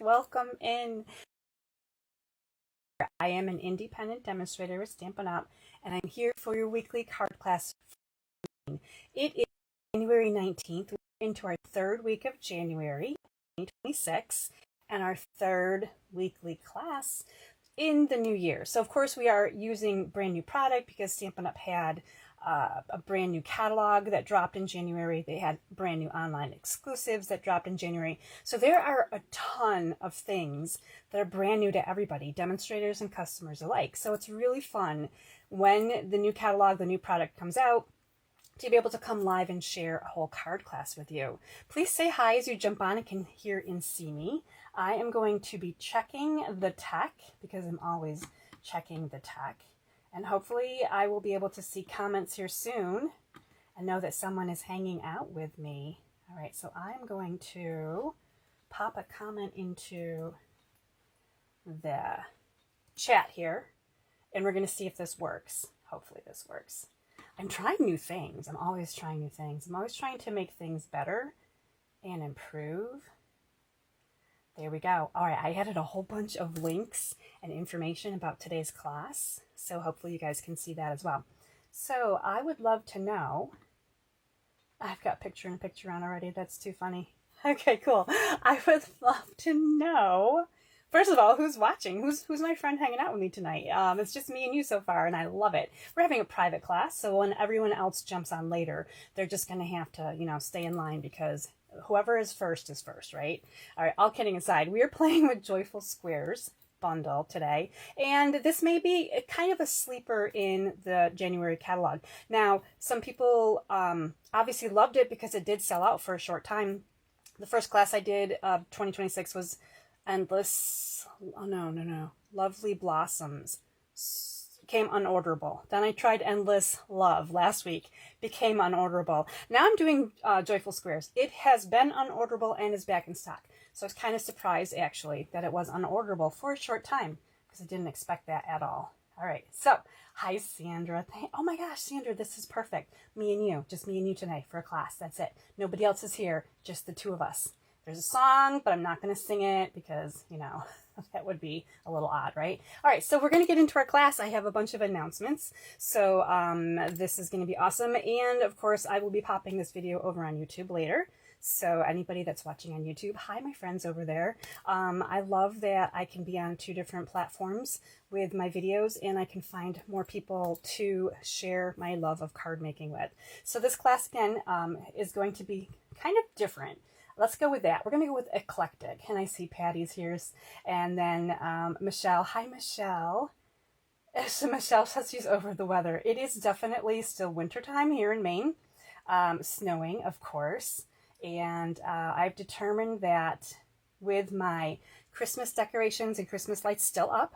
Welcome in. I am an independent demonstrator with Stampin' Up, and I'm here for your weekly card class. It is January 19th. We're into our third week of January 2026, and our third weekly class in the new year. So, of course, we are using brand new product because Stampin' Up had a brand new catalog that dropped in January. They had brand new online exclusives that dropped in January. So there are a ton of things that are brand new to everybody, demonstrators and customers alike. So it's really fun when the new catalog, the new product comes out, to be able to come live and share a whole card class with you. Please say hi as you jump on and can hear and see me. I am going to be checking the tech because I'm always checking the tech. And hopefully I will be able to see comments here soon and know that someone is hanging out with me. All right, so I'm going to pop a comment into the chat here, and we're going to see if this works. Hopefully this works. I'm trying new things. I'm always trying new things. I'm always trying to make things better and improve. There we go. All right, I added a whole bunch of links and information about today's class, so hopefully you guys can see that as well. So I would love to know, I've got picture in picture on already. That's too funny. Okay, cool. I would love to know, first of all, who's watching? Who's my friend hanging out with me tonight? It's just me and you so far, and I love it. We're having a private class, so when everyone else jumps on later, they're just going to have to, stay in line because whoever is first, right? All right, all kidding aside, we are playing with Joyful Squares bundle today, and this may be kind of a sleeper in the January catalog. Now, some people obviously loved it because it did sell out for a short time. The first class I did, 2026, was Endless, Lovely Blossoms. Became unorderable. Then I tried Endless Love last week, became unorderable. Now I'm doing Joyful Squares. It has been unorderable and is back in stock. So I was kind of surprised actually that it was unorderable for a short time because I didn't expect that at all. All right, so hi Sandra. Oh my gosh, Sandra, this is perfect. Me and you, just me and you tonight for a class. That's it. Nobody else is here, just the two of us. There's a song, but I'm not going to sing it because, that would be a little odd, right? All right, so we're going to get into our class. I have a bunch of announcements, so this is going to be awesome. And, of course, I will be popping this video over on YouTube later. So anybody that's watching on YouTube, hi, my friends over there. I love that I can be on 2 different platforms with my videos, and I can find more people to share my love of card making with. So this class, again, is going to be kind of different. Let's go with that. We're going to go with eclectic. And I see Patty's here. And then Michelle. Hi, Michelle. So Michelle says she's over the weather. It is definitely still wintertime here in Maine. Snowing, of course. And I've determined that with my Christmas decorations and Christmas lights still up,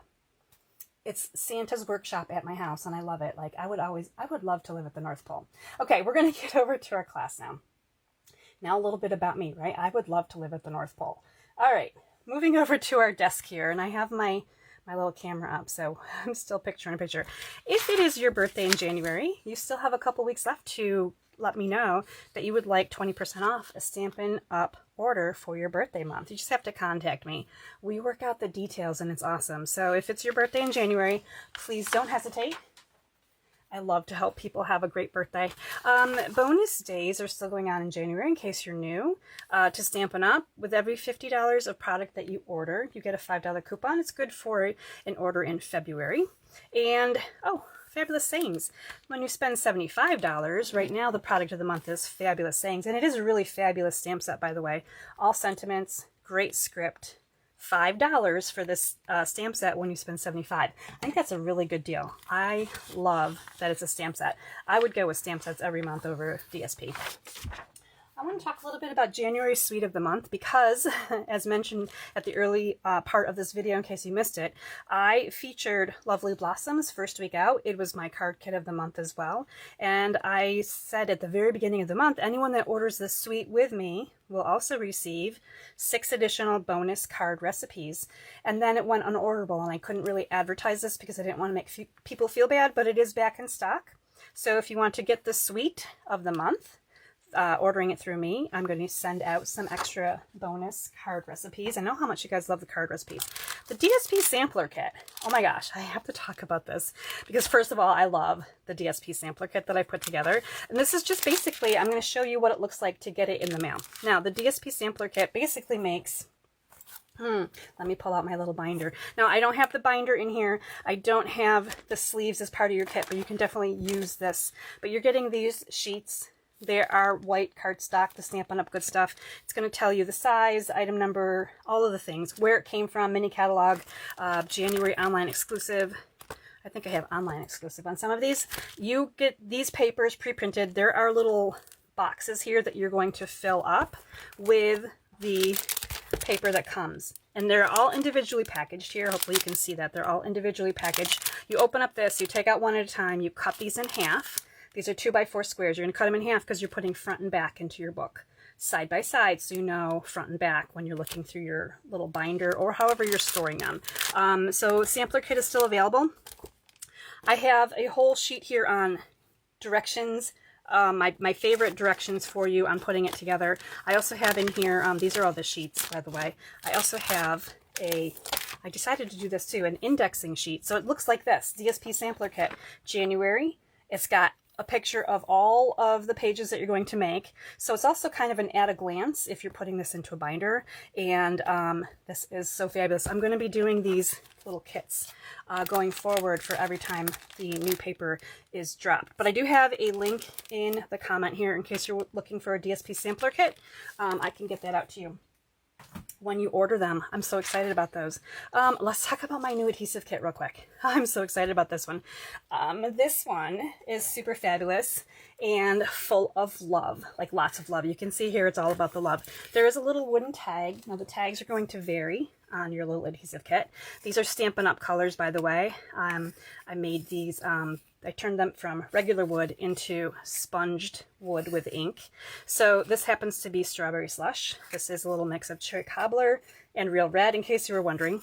it's Santa's workshop at my house. And I love it. Like I would love to live at the North Pole. Okay, we're going to get over to our class now. Now a little bit about me, right? I would love to live at the North Pole. All right, moving over to our desk here, and I have my little camera up, so I'm still picturing a picture. If it is your birthday in January, you still have a couple weeks left to let me know that you would like 20% off a Stampin' Up order for your birthday month. You just have to contact me. We work out the details, and it's awesome. So if it's your birthday in January, please don't hesitate. I love to help people have a great birthday. Bonus days are still going on in January in case you're new to Stampin' Up. With every $50 of product that you order, you get a $5 coupon. It's good for an order in February. And, oh, Fabulous Sayings. When you spend $75, right now the product of the month is Fabulous Sayings. And it is a really fabulous stamp set, by the way. All sentiments, great script. $5 for this stamp set when you spend $75. I think that's a really good deal. I love that it's a stamp set. I would go with stamp sets every month over DSP. I want to talk a little bit about January's Sweet of the Month because, as mentioned at the early part of this video, in case you missed it, I featured Lovely Blossoms first week out. It was my card kit of the month as well. And I said at the very beginning of the month, anyone that orders this suite with me will also receive 6 additional bonus card recipes. And then it went unorderable, and I couldn't really advertise this because I didn't want to make people feel bad, but it is back in stock. So if you want to get the suite of the month, ordering it through me, I'm going to send out some extra bonus card recipes. I know how much you guys love the card recipes. The DSP sampler kit. Oh my gosh, I have to talk about this because first of all, I love the DSP sampler kit that I put together. And this is just basically, I'm going to show you what it looks like to get it in the mail. Now, the DSP sampler kit basically makes... let me pull out my little binder. Now, I don't have the binder in here. I don't have the sleeves as part of your kit, but you can definitely use this. But you're getting these sheets. They are white cardstock, the Stampin' Up! Good stuff. It's going to tell you the size, item number, all of the things, where it came from, mini catalog, January online exclusive. I think I have online exclusive on some of these. You get these papers pre-printed. There are little boxes here that you're going to fill up with the paper that comes, and they're all individually packaged here. Hopefully you can see that they're all individually packaged. You open up this, you take out one at a time, you cut these in half. These are 2x4 squares. You're going to cut them in half because you're putting front and back into your book side by side, so you know front and back when you're looking through your little binder or however you're storing them. So sampler kit is still available. I have a whole sheet here on directions, my favorite directions for you on putting it together. I also have in here, these are all the sheets, by the way. I also have I decided to do this too, an indexing sheet. So it looks like this, DSP Sampler Kit, January. It's got a picture of all of the pages that you're going to make. So it's also kind of an at a glance if you're putting this into a binder. And this is so fabulous. I'm going to be doing these little kits going forward for every time the new paper is dropped. But I do have a link in the comment here in case you're looking for a DSP sampler kit. I can get that out to you when you order them. I'm so excited about those. Let's talk about my new adhesive kit real quick. I'm so excited about this one. This one is super fabulous and full of love, like lots of love. You can see here it's all about the love. There is a little wooden tag. Now the tags are going to vary on your little adhesive kit. These are Stampin' Up! Colors, by the way. I made these, I turned them from regular wood into sponged wood with ink. So this happens to be Strawberry Slush. This is a little mix of Cherry Cobbler and Real Red, in case you were wondering.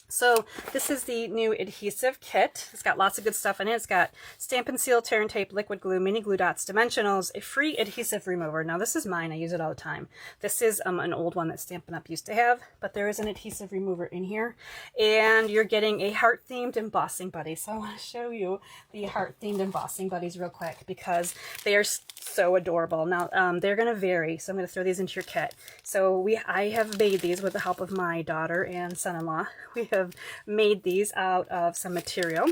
So this is the new adhesive kit. It's got lots of good stuff in it. It's got Stampin' Seal, Tear and Tape, Liquid Glue, Mini Glue Dots, Dimensionals, a free adhesive remover. Now this is mine. I use it all the time. This is an old one that Stampin' Up! Used to have, but there is an adhesive remover in here. And you're getting a heart-themed embossing buddy. So I want to show you the heart-themed embossing buddies real quick because they are so adorable. Now they're going to vary, so I'm going to throw these into your kit. So I have made these with the help of my daughter and son-in-law. We have made these out of some material,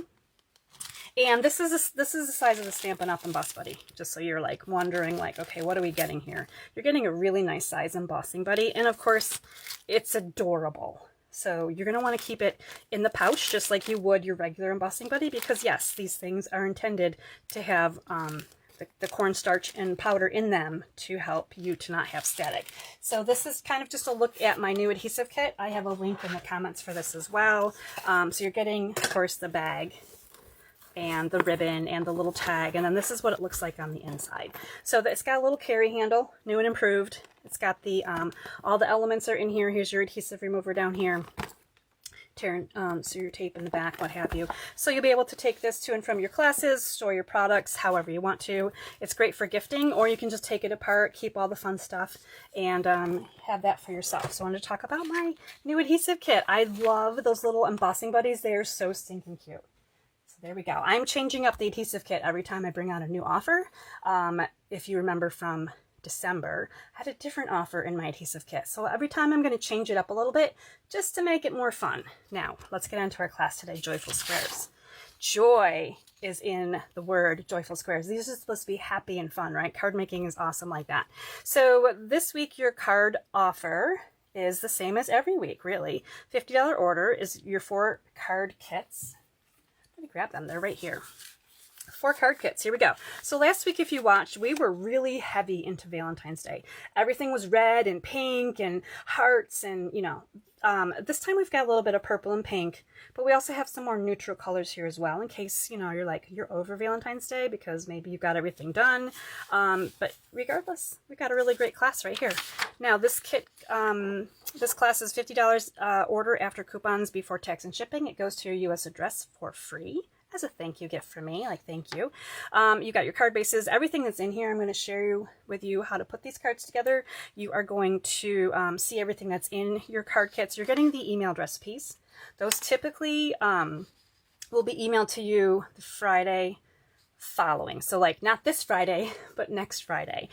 and this is the size of the Stampin' Up! Emboss Buddy, just so you're like wondering, like, okay, what are we getting here? You're getting a really nice size embossing buddy, and of course it's adorable. So you're going to want to keep it in the pouch just like you would your regular embossing buddy, because yes, these things are intended to have the cornstarch and powder in them to help you to not have static. So this is kind of just a look at my new adhesive kit. I have a link in the comments for this as well. So you're getting, of course, the bag and the ribbon and the little tag, and then this is what it looks like on the inside. So it's got a little carry handle, new and improved. It's got the all the elements are in here. Here's your adhesive remover down here. So your tape in the back, what have you. So you'll be able to take this to and from your classes, store your products however you want to. It's great for gifting, or you can just take it apart, keep all the fun stuff, and have that for yourself. So I wanted to talk about my new adhesive kit. I love those little embossing buddies. They are so stinking cute. So there we go. I'm changing up the adhesive kit every time I bring out a new offer. If you remember from December, I had a different offer in my adhesive kit. So every time I'm going to change it up a little bit just to make it more fun. Now, let's get into our class today, Joyful Squares. Joy is in the word Joyful Squares. These are supposed to be happy and fun, right? Card making is awesome like that. So this week, your card offer is the same as every week, really. $50 order is your 4 card kits. Let me grab them. They're right here. 4 card kits. Here we go. So last week, if you watched, we were really heavy into Valentine's Day. Everything was red and pink and hearts, and you know, this time we've got a little bit of purple and pink, but we also have some more neutral colors here as well, in case, you know, you're over Valentine's Day because maybe you've got everything done. But regardless, we've got a really great class right here. Now this kit, this class is $50 order after coupons before tax and shipping. It goes to your U.S. address for free. as a thank you gift from me, like thank you. You got your card bases, everything that's in here. I'm going to share with you how to put these cards together. You are going to see everything that's in your card kits. You're getting the emailed recipes. Those typically will be emailed to you the Friday following. So like not this Friday, but next Friday.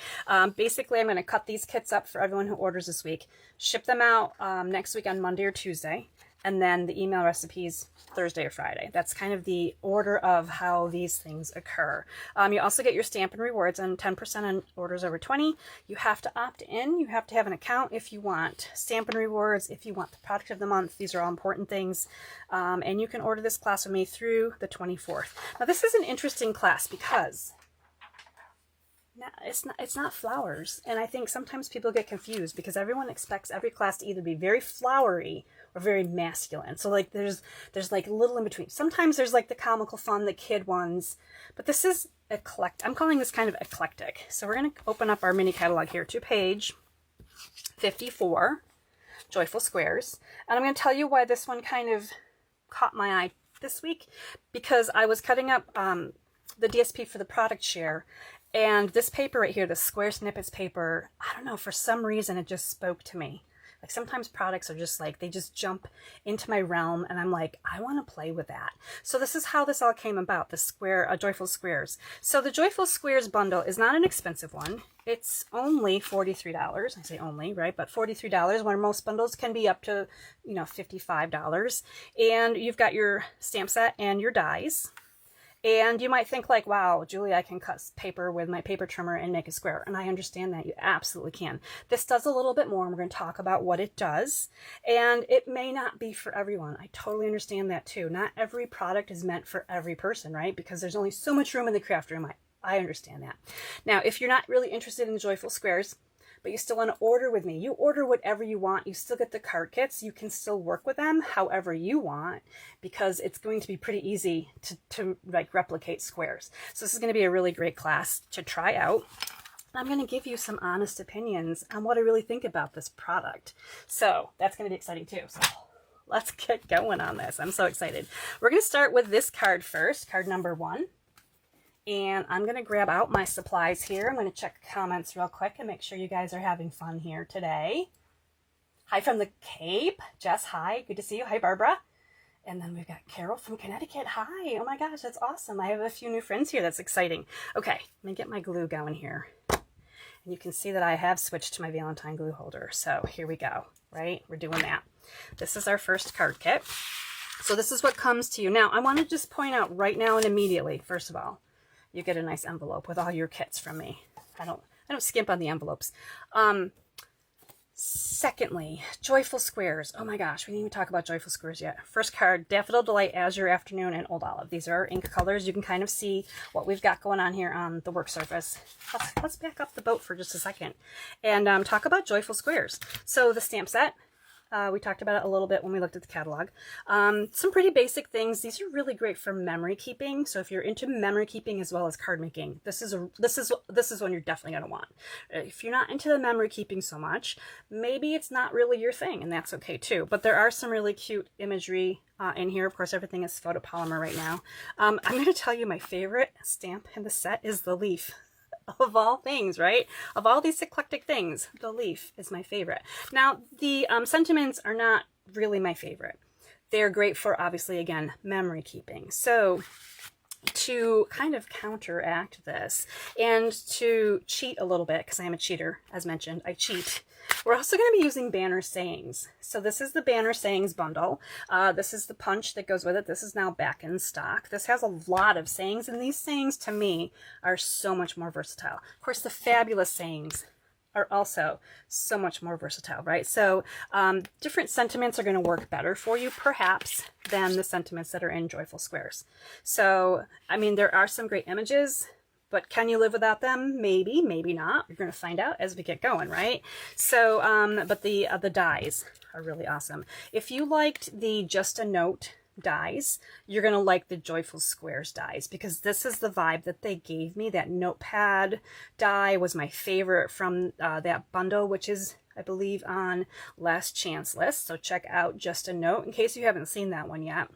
Basically, I'm going to cut these kits up for everyone who orders this week, ship them out next week on Monday or Tuesday, and then the email recipes Thursday or Friday. That's kind of the order of how these things occur. You also get your Stampin' Rewards on 10% on orders over 20. You have to opt in. You have to have an account if you want Stampin' Rewards, if you want the product of the month. These are all important things. And you can order this class with me through the 24th. Now this is an interesting class because it's not flowers, and I think sometimes people get confused because everyone expects every class to either be very flowery or very masculine. So like there's like a little in between. Sometimes there's like the comical fun, the kid ones, but this is eclectic. I'm calling this kind of eclectic. So we're going to open up our mini catalog here to page 54, Joyful Squares, and I'm going to tell you why this one kind of caught my eye this week, because I was cutting up the DSP for the product share. And this paper right here, the square snippets paper, I don't know, for some reason it just spoke to me. Like sometimes products are just like, they just jump into my realm and I'm like, I want to play with that. So this is how this all came about, the Joyful Squares. So the Joyful Squares bundle is not an expensive one. It's only $43. I say only, right? But $43, where most bundles can be up to, you know, $55. And you've got your stamp set and your dies. And you might think like, wow, Julie, I can cut paper with my paper trimmer and make a square. And I understand that. You absolutely can. This does a little bit more, and we're going to talk about what it does. And it may not be for everyone. I totally understand that too. Not every product is meant for every person, right? Because there's only so much room in the craft room. I understand that. Now, if you're not really interested in the Joyful Squares, but you still want to order with me, you order whatever you want. You still get the card kits. You can still work with them however you want, because it's going to be pretty easy to like replicate squares. So this is going to be a really great class to try out. I'm going to give you some honest opinions on what I really think about this product. So that's going to be exciting too. So let's get going on this. I'm so excited. We're going to start with this card first, card number 1. And I'm going to grab out my supplies here. I'm going to check comments real quick and make sure you guys are having fun here today. Hi from the Cape. Jess, hi. Good to see you. Hi, Barbara. And then we've got Carol from Connecticut. Hi. Oh my gosh, that's awesome. I have a few new friends here. That's exciting. Okay, let me get my glue going here. And you can see that I have switched to my Valentine glue holder. So here we go, right? We're doing that. This is our first card kit. So this is what comes to you. Now, I want to just point out right now and immediately, first of all, you get a nice envelope with all your kits from me. I don't skimp on the envelopes. Secondly, Joyful Squares. Oh my gosh, we didn't even talk about Joyful Squares yet. First card, Daffodil Delight, Azure Afternoon, and Old Olive. These are ink colors. You can kind of see what we've got going on here on the work surface. Let's back up the boat for just a second and talk about Joyful Squares. So the stamp set. We talked about it a little bit when we looked at the catalog. Some pretty basic things. These are really great for memory keeping. So if you're into memory keeping as well as card making, this is one you're definitely going to want. If you're not into the memory keeping so much, maybe it's not really your thing, and that's okay too. But there are some really cute imagery in here. Of course, everything is photopolymer right now. I'm going to tell you my favorite stamp in the set is the leaf. Of all things, right? Of all these eclectic things, the leaf is my favorite. Now, the sentiments are not really my favorite. They're great for, obviously, again, memory keeping. So to kind of counteract this and to cheat a little bit, because I am a cheater, as mentioned, I cheat. We're also going to be using banner sayings. So this is the banner sayings bundle. This is the punch that goes with it. This is now back in stock. This has a lot of sayings, and these sayings to me are so much more versatile. Of course, the fabulous sayings are also so much more versatile, right? So different sentiments are going to work better for you, perhaps, than the sentiments that are in Joyful Squares. So, I mean, there are some great images, but can you live without them? Maybe, maybe not. You're going to find out as we get going, right? So, but the dies are really awesome. If you liked the Just a Note dies, you're going to like the Joyful Squares dies, because this is the vibe that they gave me. That notepad die was my favorite from that bundle, which is, I believe, on Last Chance List. So check out Just a Note in case you haven't seen that one yet.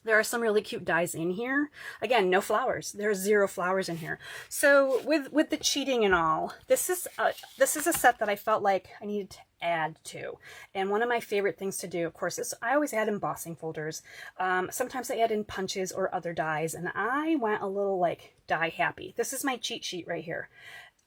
There are some really cute dies in here. Again, no flowers. There's 0 flowers in here. So with the cheating and all, this is a set that I felt like I needed to add to. And one of my favorite things to do, of course, is I always add embossing folders. Sometimes I add in punches or other dies, and I went a little like die happy. This is my cheat sheet right here.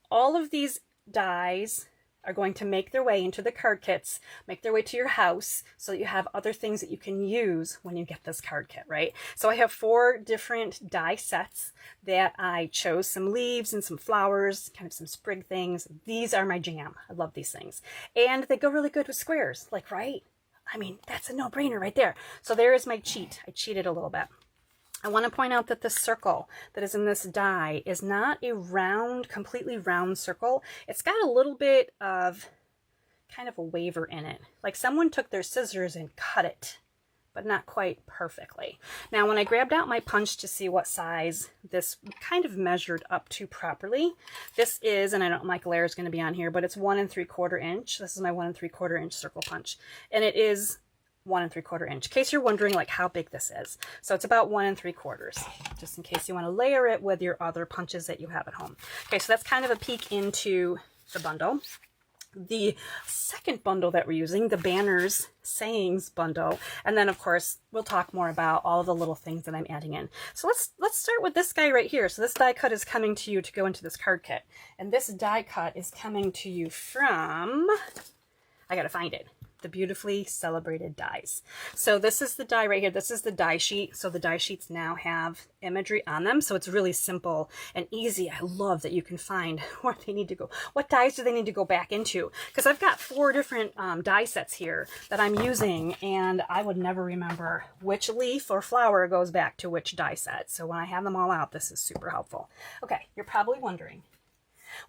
All of these dies are going to make their way into the card kits, make their way to your house, so that you have other things that you can use when you get this card kit, right? So I have 4 different die sets that I chose, some leaves and some flowers, kind of some sprig things. These are my jam. I love these things. And they go really good with squares, like, right? I mean, that's a no-brainer right there. So there is my cheat. I cheated a little bit. I want to point out that the circle that is in this die is not a round, completely round circle. It's got a little bit of kind of a waver in it. Like someone took their scissors and cut it, but not quite perfectly. Now, when I grabbed out my punch to see what size this kind of measured up to properly, this is, and I don't know, my glare is going to be on here, but it's 1 3/4 inch. This is my 1 3/4 inch circle punch. And it is 1 3/4 inch, in case you're wondering like how big this is. So it's about 1 3/4, just in case you want to layer it with your other punches that you have at home. Okay, so that's kind of a peek into the bundle. The second bundle that we're using, the banners sayings bundle, and then of course we'll talk more about all of the little things that I'm adding in. So let's start with this guy right here. So this die cut is coming to you to go into this card kit, and this die cut is coming to you from, I gotta find it, the Beautifully Celebrated Dies. So this is the die right here. This is the die sheet. So the die sheets now have imagery on them. So it's really simple and easy. I love that you can find where they need to go. What dies do they need to go back into? Because I've got 4 different die sets here that I'm using, and I would never remember which leaf or flower goes back to which die set. So when I have them all out, this is super helpful. Okay, you're probably wondering,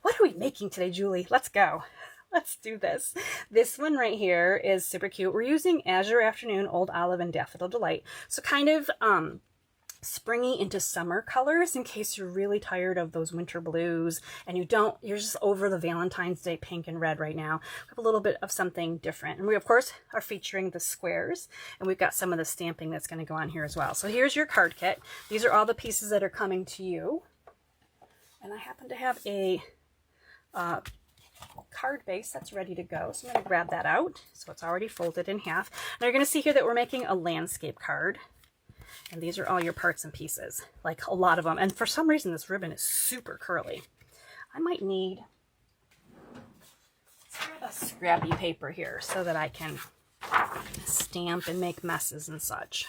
what are we making today, Julie? Let's go. Let's do this. This one right here is super cute. We're using Azure Afternoon, Old Olive, and Daffodil Delight. So kind of springy into summer colors, in case you're really tired of those winter blues and you're just over the Valentine's Day pink and red right now. We have a little bit of something different. And we, of course, are featuring the squares, and we've got some of the stamping that's going to go on here as well. So here's your card kit. These are all the pieces that are coming to you. And I happen to have a card base that's ready to go. So I'm going to grab that out. So it's already folded in half. Now you're going to see here that we're making a landscape card. And these are all your parts and pieces, like a lot of them. And for some reason, this ribbon is super curly. I might need a scrappy paper here so that I can stamp and make messes and such.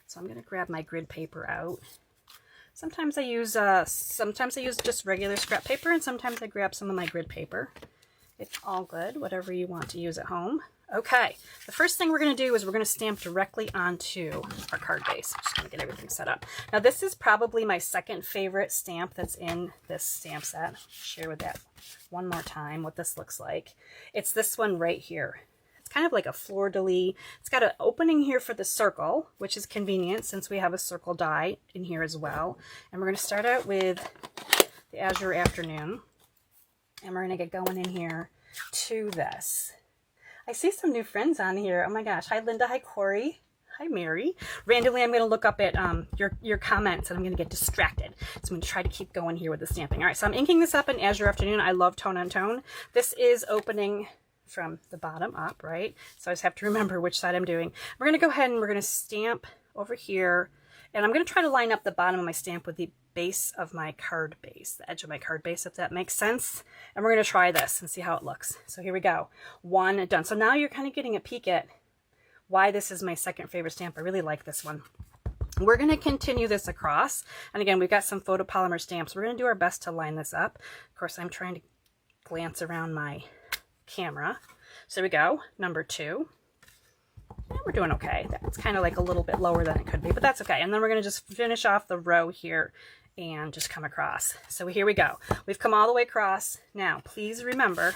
So I'm going to grab my grid paper out. Sometimes I use just regular scrap paper, and sometimes I grab some of my grid paper. It's all good, whatever you want to use at home. Okay, the first thing we're going to do is we're going to stamp directly onto our card base. I'm just going to get everything set up. Now this is probably my second favorite stamp that's in this stamp set. I'll share with that one more time what this looks like. It's this one right here. It's kind of like a fleur-de-lis. It's got an opening here for the circle, which is convenient since we have a circle die in here as well. And we're going to start out with the Azure Afternoon. And we're going to get going in here to this. I see some new friends on here. Oh my gosh. Hi, Linda. Hi, Corey. Hi, Mary. Randomly, I'm going to look up at your comments, and I'm going to get distracted. So I'm going to try to keep going here with the stamping. All right, so I'm inking this up in Azure Afternoon. I love tone on tone. This is opening from the bottom up, right? So I just have to remember which side I'm doing. We're going to go ahead and we're going to stamp over here, and I'm going to try to line up the bottom of my stamp with the base of my card base, the edge of my card base, if that makes sense. And we're going to try this and see how it looks. So here we go. One done. So now you're kind of getting a peek at why this is my second favorite stamp. I really like this one. We're going to continue this across. And again, we've got some photopolymer stamps. We're going to do our best to line this up. Of course, I'm trying to glance around my camera. So here we go, number 2. And we're doing okay. That's kind of like a little bit lower than it could be, but that's okay. And then we're going to just finish off the row here and just come across. So here we go. We've come all the way across. Now, please remember,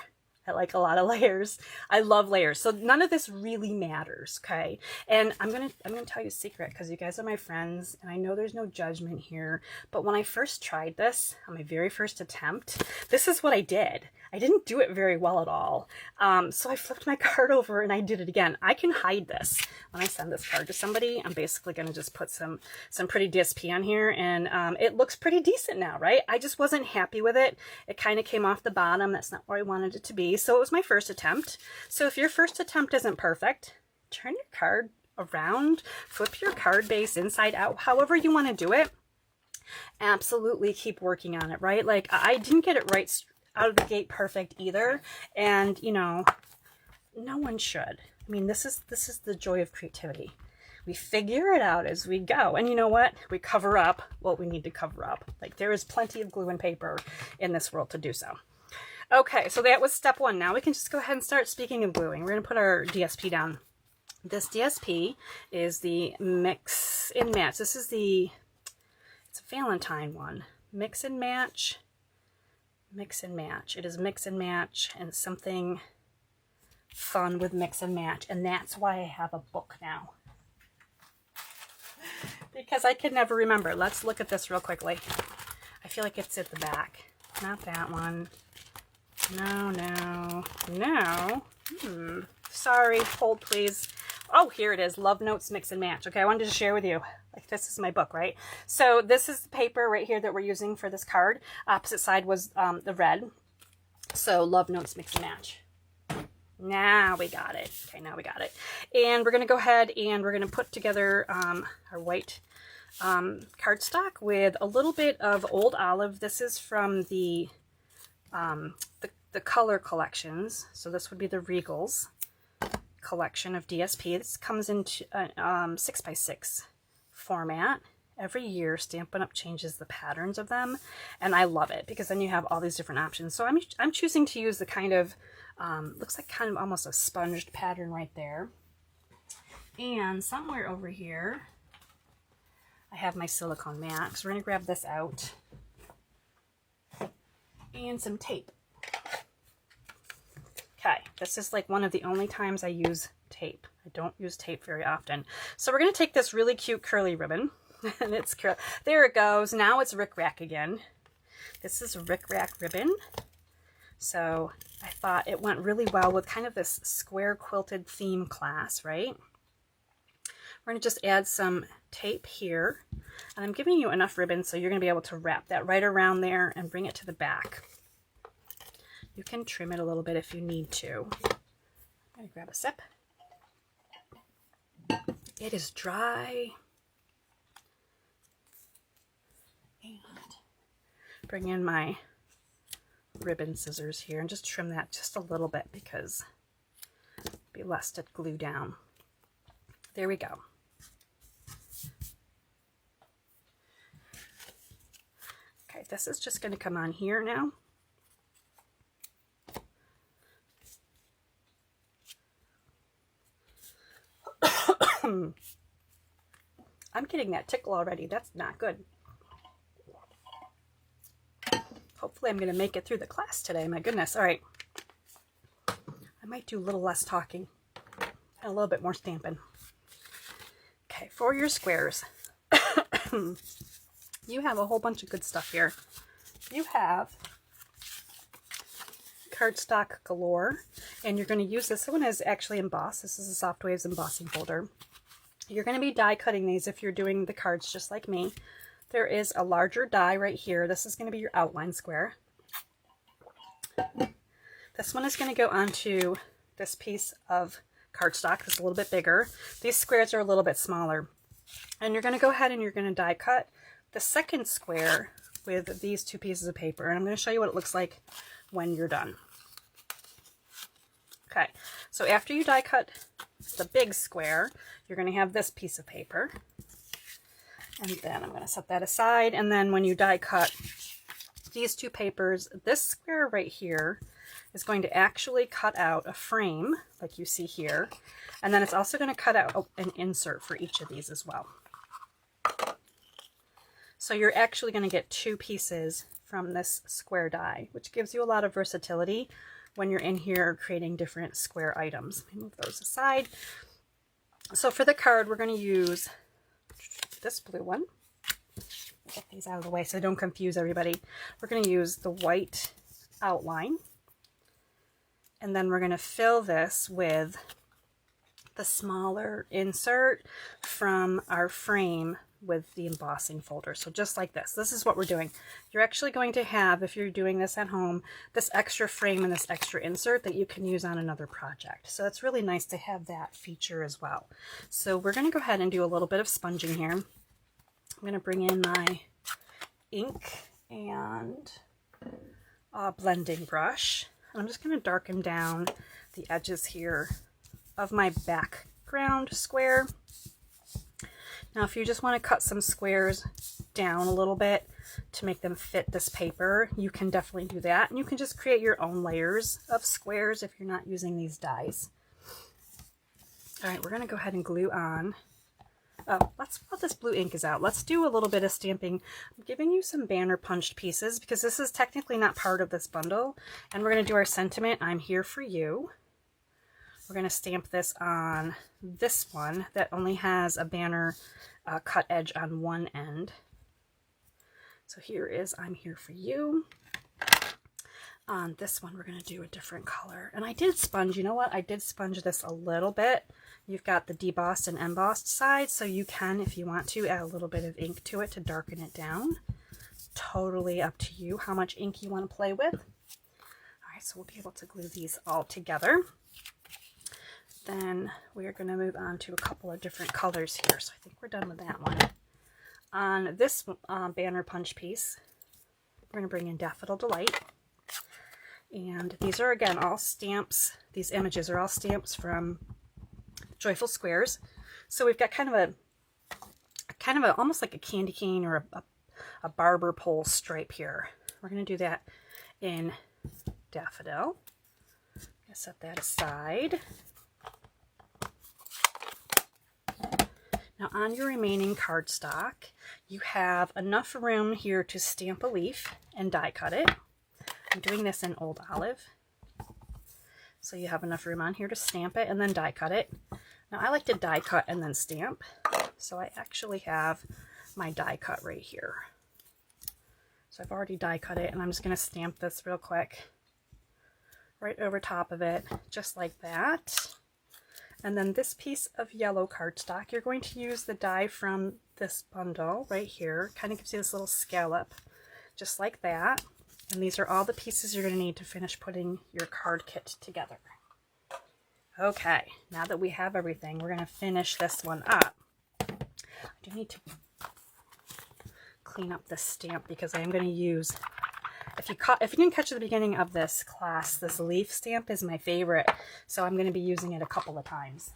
I like a lot of layers. I love layers. So none of this really matters, okay? And I'm gonna tell you a secret because you guys are my friends and I know there's no judgment here. But when I first tried this on my very first attempt, this is what I did. I didn't do it very well at all. So I flipped my card over and I did it again. I can hide this. When I send this card to somebody, I'm basically going to just put some pretty DSP on here, and it looks pretty decent now, right? I just wasn't happy with it. It kind of came off the bottom. That's not where I wanted it to be. So it was my first attempt. So if your first attempt isn't perfect, turn your card around, flip your card base inside out, however you want to do it. Absolutely keep working on it, right? Like I didn't get it right out of the gate perfect either, and you know, no one should. I mean, this is the joy of creativity. We figure it out as we go, and you know what? We cover up what we need to cover up. Like there is plenty of glue and paper in this world to do so. Okay, so that was step one. Now we can just go ahead and start. Speaking of gluing, we're going to put our DSP down. This DSP is the Mix and Match. This is it's a Valentine one. Mix and Match. Mix and Match. It is Mix and Match and something fun with Mix and Match. And that's why I have a book now. Because I could never remember. Let's look at this real quickly. I feel like it's at the back. Not that one. No. Sorry. Hold, please. Oh, here it is. Love Notes Mix and Match. Okay, I wanted to share with you. Like, this is my book, right? So this is the paper right here that we're using for this card. Opposite side was the red. So Love Notes Mix and Match. Now we got it. Okay, now we got it. And we're going to go ahead and we're going to put together our white cardstock with a little bit of Old Olive. This is from the color collections. So this would be the Regals collection of DSP. This comes into 6x6 format. Every year Stampin' Up changes the patterns of them, and I love it because then you have all these different options. So I'm choosing to use the kind of looks like kind of almost a sponged pattern right there. And somewhere over here I have my silicone mat. So we're going to grab this out and some tape. Okay, this is like one of the only times I use tape. I don't use tape very often. So we're going to take this really cute curly ribbon, and it's curly. There it goes. Now it's Rick Rack again. This is Rick Rack ribbon. So I thought it went really well with kind of this square quilted theme class, right? We're going to just add some tape here, and I'm giving you enough ribbon so you're going to be able to wrap that right around there and bring it to the back. You can trim it a little bit if you need to. I'm going to grab a sip. It is dry. And bring in my ribbon scissors here and just trim that just a little bit because it'd be less to glue down. There we go. Okay, this is just going to come on here now. I'm getting that tickle already. That's not good. Hopefully I'm going to make it through the class today. My goodness. All right. I might do a little less talking and a little bit more stamping. Okay, for your squares, you have a whole bunch of good stuff here. You have cardstock galore, and you're going to use this. This one is actually embossed. This is a Soft Waves embossing folder. You're going to be die cutting these if you're doing the cards just like me. There is a larger die right here. This is going to be your outline square. This one is going to go onto this piece of cardstock that's a little bit bigger. These squares are a little bit smaller. And you're going to go ahead and you're going to die cut the second square with these two pieces of paper. And I'm going to show you what it looks like when you're done. Okay, so after you die cut the big square, you're going to have this piece of paper. And then I'm going to set that aside. And then when you die cut these two papers, this square right here is going to actually cut out a frame like you see here. And then it's also going to cut out an insert for each of these as well. So you're actually going to get two pieces from this square die, which gives you a lot of versatility when you're in here creating different square items. Let me move those aside. So for the card, we're going to use this blue one. Get these out of the way so don't confuse everybody. We're going to use the white outline, and then we're going to fill this with the smaller insert from our frame with the embossing folder. So just like this. This is what we're doing. You're actually going to have, if you're doing this at home, this extra frame and this extra insert that you can use on another project. So it's really nice to have that feature as well. So we're going to go ahead and do a little bit of sponging here. I'm going to bring in my ink and a blending brush. I'm just going to darken down the edges here of my background square. Now, if you just want to cut some squares down a little bit to make them fit this paper, you can definitely do that. And you can just create your own layers of squares if you're not using these dies. All right, we're going to go ahead and glue on. Oh, while this blue ink is out, let's do a little bit of stamping. I'm giving you some banner punched pieces because this is technically not part of this bundle. And we're going to do our sentiment, I'm here for you. We're going to stamp this on this one that only has a banner cut edge on one end. So here is I'm here for you. On this one, we're going to do a different color. And I did sponge, you know what? I did sponge this a little bit. You've got the debossed and embossed side, so you can, if you want to, add a little bit of ink to it to darken it down. Totally up to you how much ink you want to play with. All right, so we'll be able to glue these all together. Then we're going to move on to a couple of different colors here. So I think we're done with that one. On this banner punch piece, we're going to bring in Daffodil Delight. And these are, again, all stamps. These images are all stamps from Joyful Squares. So we've got kind of a almost like a candy cane or a barber pole stripe here. We're going to do that in Daffodil. I'm going to set that aside. Now on your remaining cardstock, you have enough room here to stamp a leaf and die cut it. I'm doing this in Old Olive. So you have enough room on here to stamp it and then die cut it. Now I like to die cut and then stamp. So I actually have my die cut right here. So I've already die cut it and I'm just going to stamp this real quick right over top of it, just like that. And then this piece of yellow cardstock, you're going to use the die from this bundle right here. Kind of gives you this little scallop, just like that. And these are all the pieces you're going to need to finish putting your card kit together. Okay, now that we have everything, we're going to finish this one up. I do need to clean up this stamp because I am going to use, if you didn't catch the beginning of this class, this leaf stamp is my favorite, so I'm going to be using it a couple of times.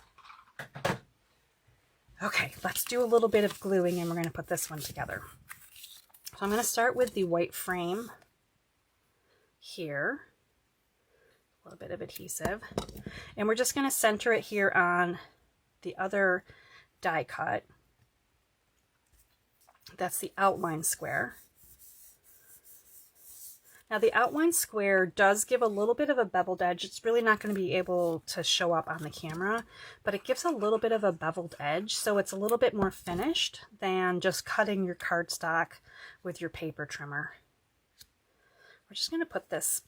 Okay, let's do a little bit of gluing and we're going to put this one together. So I'm going to start with the white frame here, a little bit of adhesive, and we're just going to center it here on the other die cut. That's the outline square. Now the outline square does give a little bit of a beveled edge. It's really not going to be able to show up on the camera, but it gives a little bit of a beveled edge, so it's a little bit more finished than just cutting your cardstock with your paper trimmer. We're just going to put this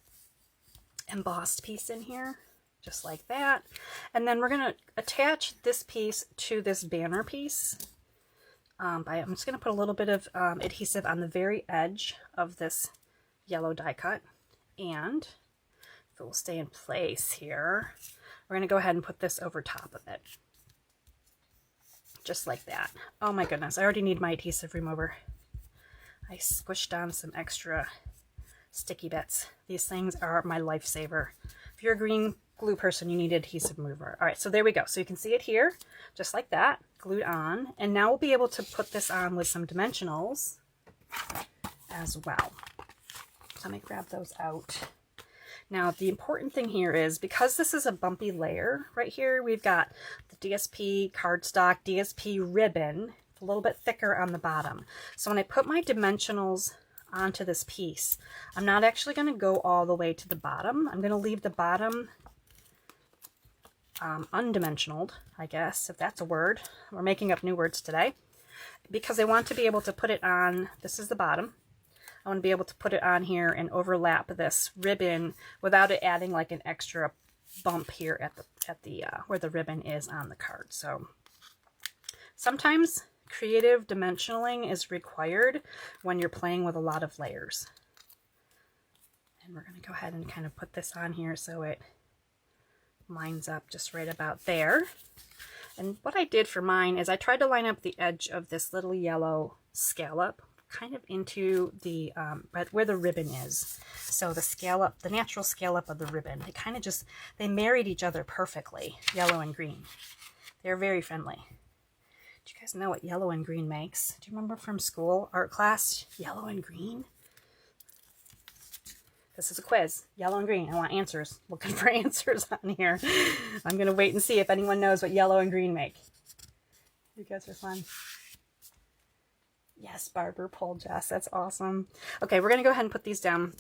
embossed piece in here, just like that. And then we're going to attach this piece to this banner piece. I'm just going to put a little bit of adhesive on the very edge of this yellow die cut. And if it will stay in place here, we're going to go ahead and put this over top of it. Just like that. Oh my goodness, I already need my adhesive remover. I squished on some extra sticky bits. These things are my lifesaver. If you're a green glue person, you need an adhesive remover. All right, so there we go. So you can see it here, just like that, glued on. And now we'll be able to put this on with some dimensionals as well. So let me grab those out. Now, the important thing here is, because this is a bumpy layer right here, we've got the DSP cardstock, DSP ribbon, a little bit thicker on the bottom. So when I put my dimensionals onto this piece. I'm not actually going to go all the way to the bottom. I'm going to leave the bottom undimensional, I guess, if that's a word. We're making up new words today. Because I want to be able to put it on, this is the bottom. I want to be able to put it on here and overlap this ribbon without it adding like an extra bump here at the where the ribbon is on the card. So sometimes creative dimensioning is required when you're playing with a lot of layers. And we're going to go ahead and kind of put this on here so it lines up just right about there. And what I did for mine is I tried to line up the edge of this little yellow scallop kind of into the where the ribbon is. So the scallop, the natural scallop of the ribbon, they kind of just, they married each other perfectly, yellow and green. They're very friendly. Do you guys know what yellow and green makes? Do you remember from school, art class, yellow and green? This is a quiz, yellow and green. I want answers. Looking for answers on here. I'm going to wait and see if anyone knows what yellow and green make. You guys are fun. Yes, barber pole, Jess. That's awesome. Okay, we're going to go ahead and put these down.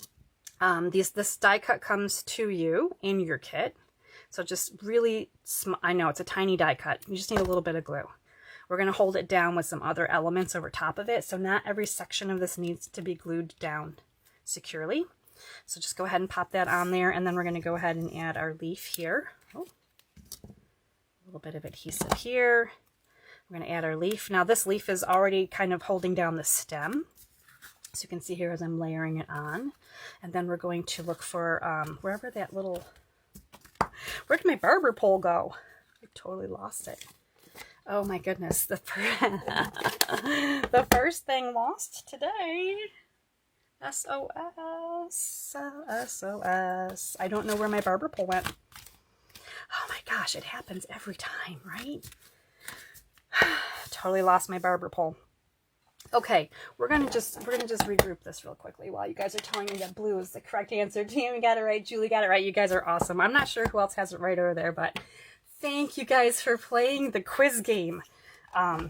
This die cut comes to you in your kit. So just really, I know it's a tiny die cut. You just need a little bit of glue. We're going to hold it down with some other elements over top of it. So not every section of this needs to be glued down securely. So just go ahead and pop that on there, and then we're going to go ahead and add our leaf here. Oh, a little bit of adhesive here. We're going to add our leaf. Now this leaf is already kind of holding down the stem. So you can see here as I'm layering it on. And then we're going to look for wherever that little... Where did my barber pole go? I totally lost it. Oh my goodness. The first thing lost today. SOS, SOS. I don't know where my barber pole went. Oh my gosh, it happens every time, right? Totally lost my barber pole. Okay, we're gonna just regroup this real quickly while you guys are telling me that blue is the correct answer. Tammy got it right, Julie got it right. You guys are awesome. I'm not sure who else has it right over there, but thank you guys for playing the quiz game.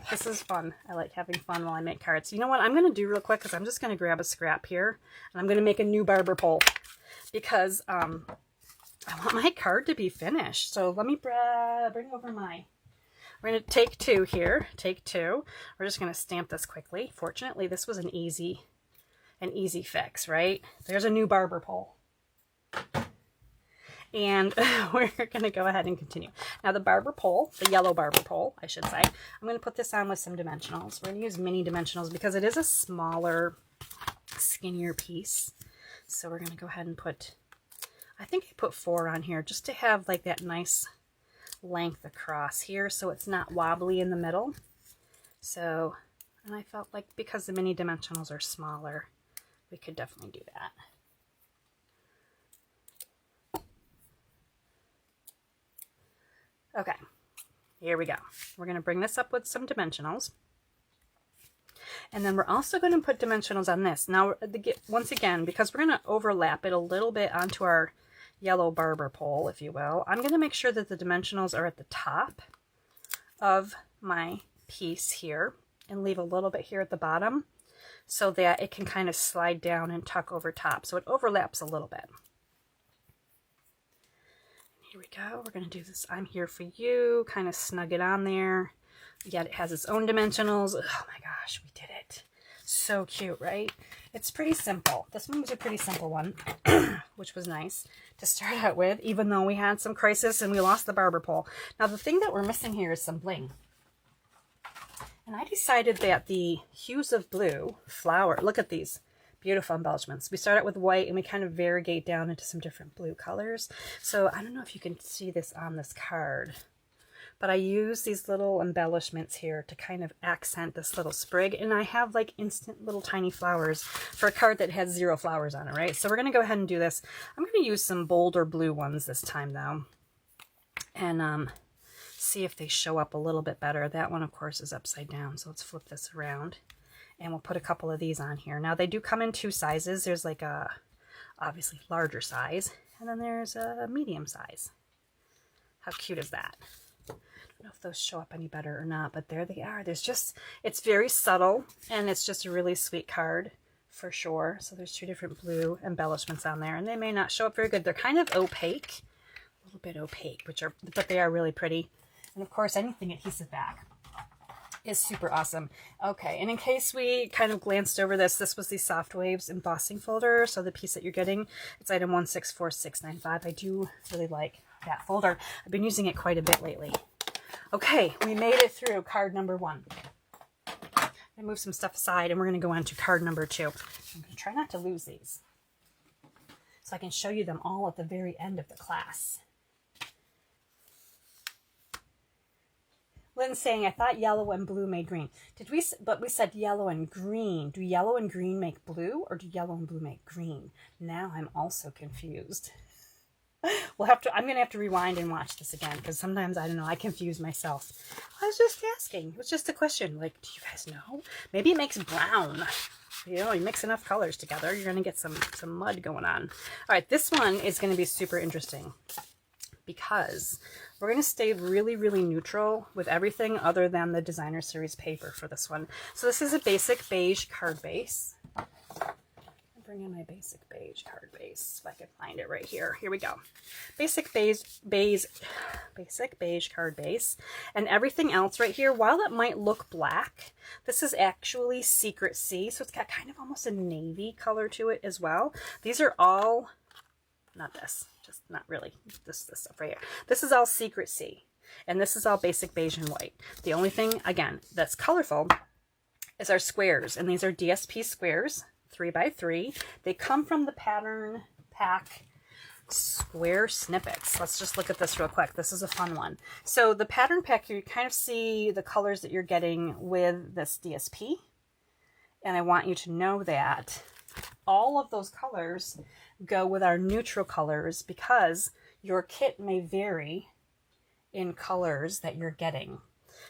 This is fun. I like having fun while I make cards. You know what I'm going to do real quick is I'm just going to grab a scrap here and I'm going to make a new barber pole because I want my card to be finished. So let me bring over my... We're going to take two here. Take two. We're just going to stamp this quickly. Fortunately, this was an easy fix, right? There's a new barber pole. And we're going to go ahead and continue. Now the barber pole, the yellow barber pole, I should say, I'm going to put this on with some dimensionals. We're going to use mini dimensionals because it is a smaller, skinnier piece. So we're going to go ahead and put, I think I put 4 on here just to have like that nice length across here so it's not wobbly in the middle. So, and I felt like because the mini dimensionals are smaller, we could definitely do that. Okay, here we go. We're going to bring this up with some dimensionals. And then we're also going to put dimensionals on this. Now, once again, because we're going to overlap it a little bit onto our yellow barber pole, if you will, I'm going to make sure that the dimensionals are at the top of my piece here and leave a little bit here at the bottom so that it can kind of slide down and tuck over top. So it overlaps a little bit. Here we go. We're going to do this. I'm here for you. Kind of snug it on there. Yet it has its own dimensionals. Oh my gosh, we did it. So cute, right? It's pretty simple. This one was a pretty simple one, which was nice to start out with, even though we had some crisis and we lost the barber pole. Now the thing that we're missing here is some bling. And I decided that the hues of blue flower, look at these. Beautiful embellishments. We start out with white and we kind of variegate down into some different blue colors. So I don't know if you can see this on this card, but I use these little embellishments here to kind of accent this little sprig. And I have like instant little tiny flowers for a card that has 0 flowers on it, right? So we're going to go ahead and do this. I'm going to use some bolder blue ones this time though. And see if they show up a little bit better. That one of course is upside down. So let's flip this around. And we'll put a couple of these on here. Now they do come in 2 sizes. There's like a obviously larger size, and then there's a medium size. How cute is that? I don't know if those show up any better or not, but there they are. There's just, it's very subtle, and it's just a really sweet card for sure. So there's 2 different blue embellishments on there, and they may not show up very good. They're kind of opaque, a little bit opaque, but they are really pretty. And of course, anything adhesive back is super awesome. Okay, and in case we kind of glanced over this, this was the Soft Waves embossing folder. So the piece that you're getting, it's item 164695. I do really like that folder. I've been using it quite a bit lately. Okay, we made it through card number 1. I'm gonna move some stuff aside and we're gonna go on to card number 2. I'm gonna try not to lose these so I can show you them all at the very end of the class. Lynn's saying, I thought yellow and blue made green. But we said yellow and green. Do yellow and green make blue, or do yellow and blue make green? Now I'm also confused. I'm going to have to rewind and watch this again, because sometimes, I don't know, I confuse myself. I was just asking. It was just a question. Like, do you guys know? Maybe it makes brown. You know, you mix enough colors together, you're going to get some mud going on. All right, this one is going to be super interesting, because we're going to stay really, really neutral with everything other than the designer series paper for this one. So this is a basic beige card base. I'll bring in my basic beige card base if I can find it right here. Here we go. Basic beige card base. And everything else right here, while it might look black, this is actually Secret Sea. So it's got kind of almost a navy color to it as well. These are all, not this. Just not really this stuff right here. This is all Secret Sea, and this is all basic beige and white. The only thing, again, that's colorful is our squares, and these are DSP squares, 3x3. They come from the pattern pack square snippets. Let's just look at this real quick. This is a fun one. So the pattern pack, you kind of see the colors that you're getting with this DSP, and I want you to know that all of those colors go with our neutral colors, because your kit may vary in colors that you're getting.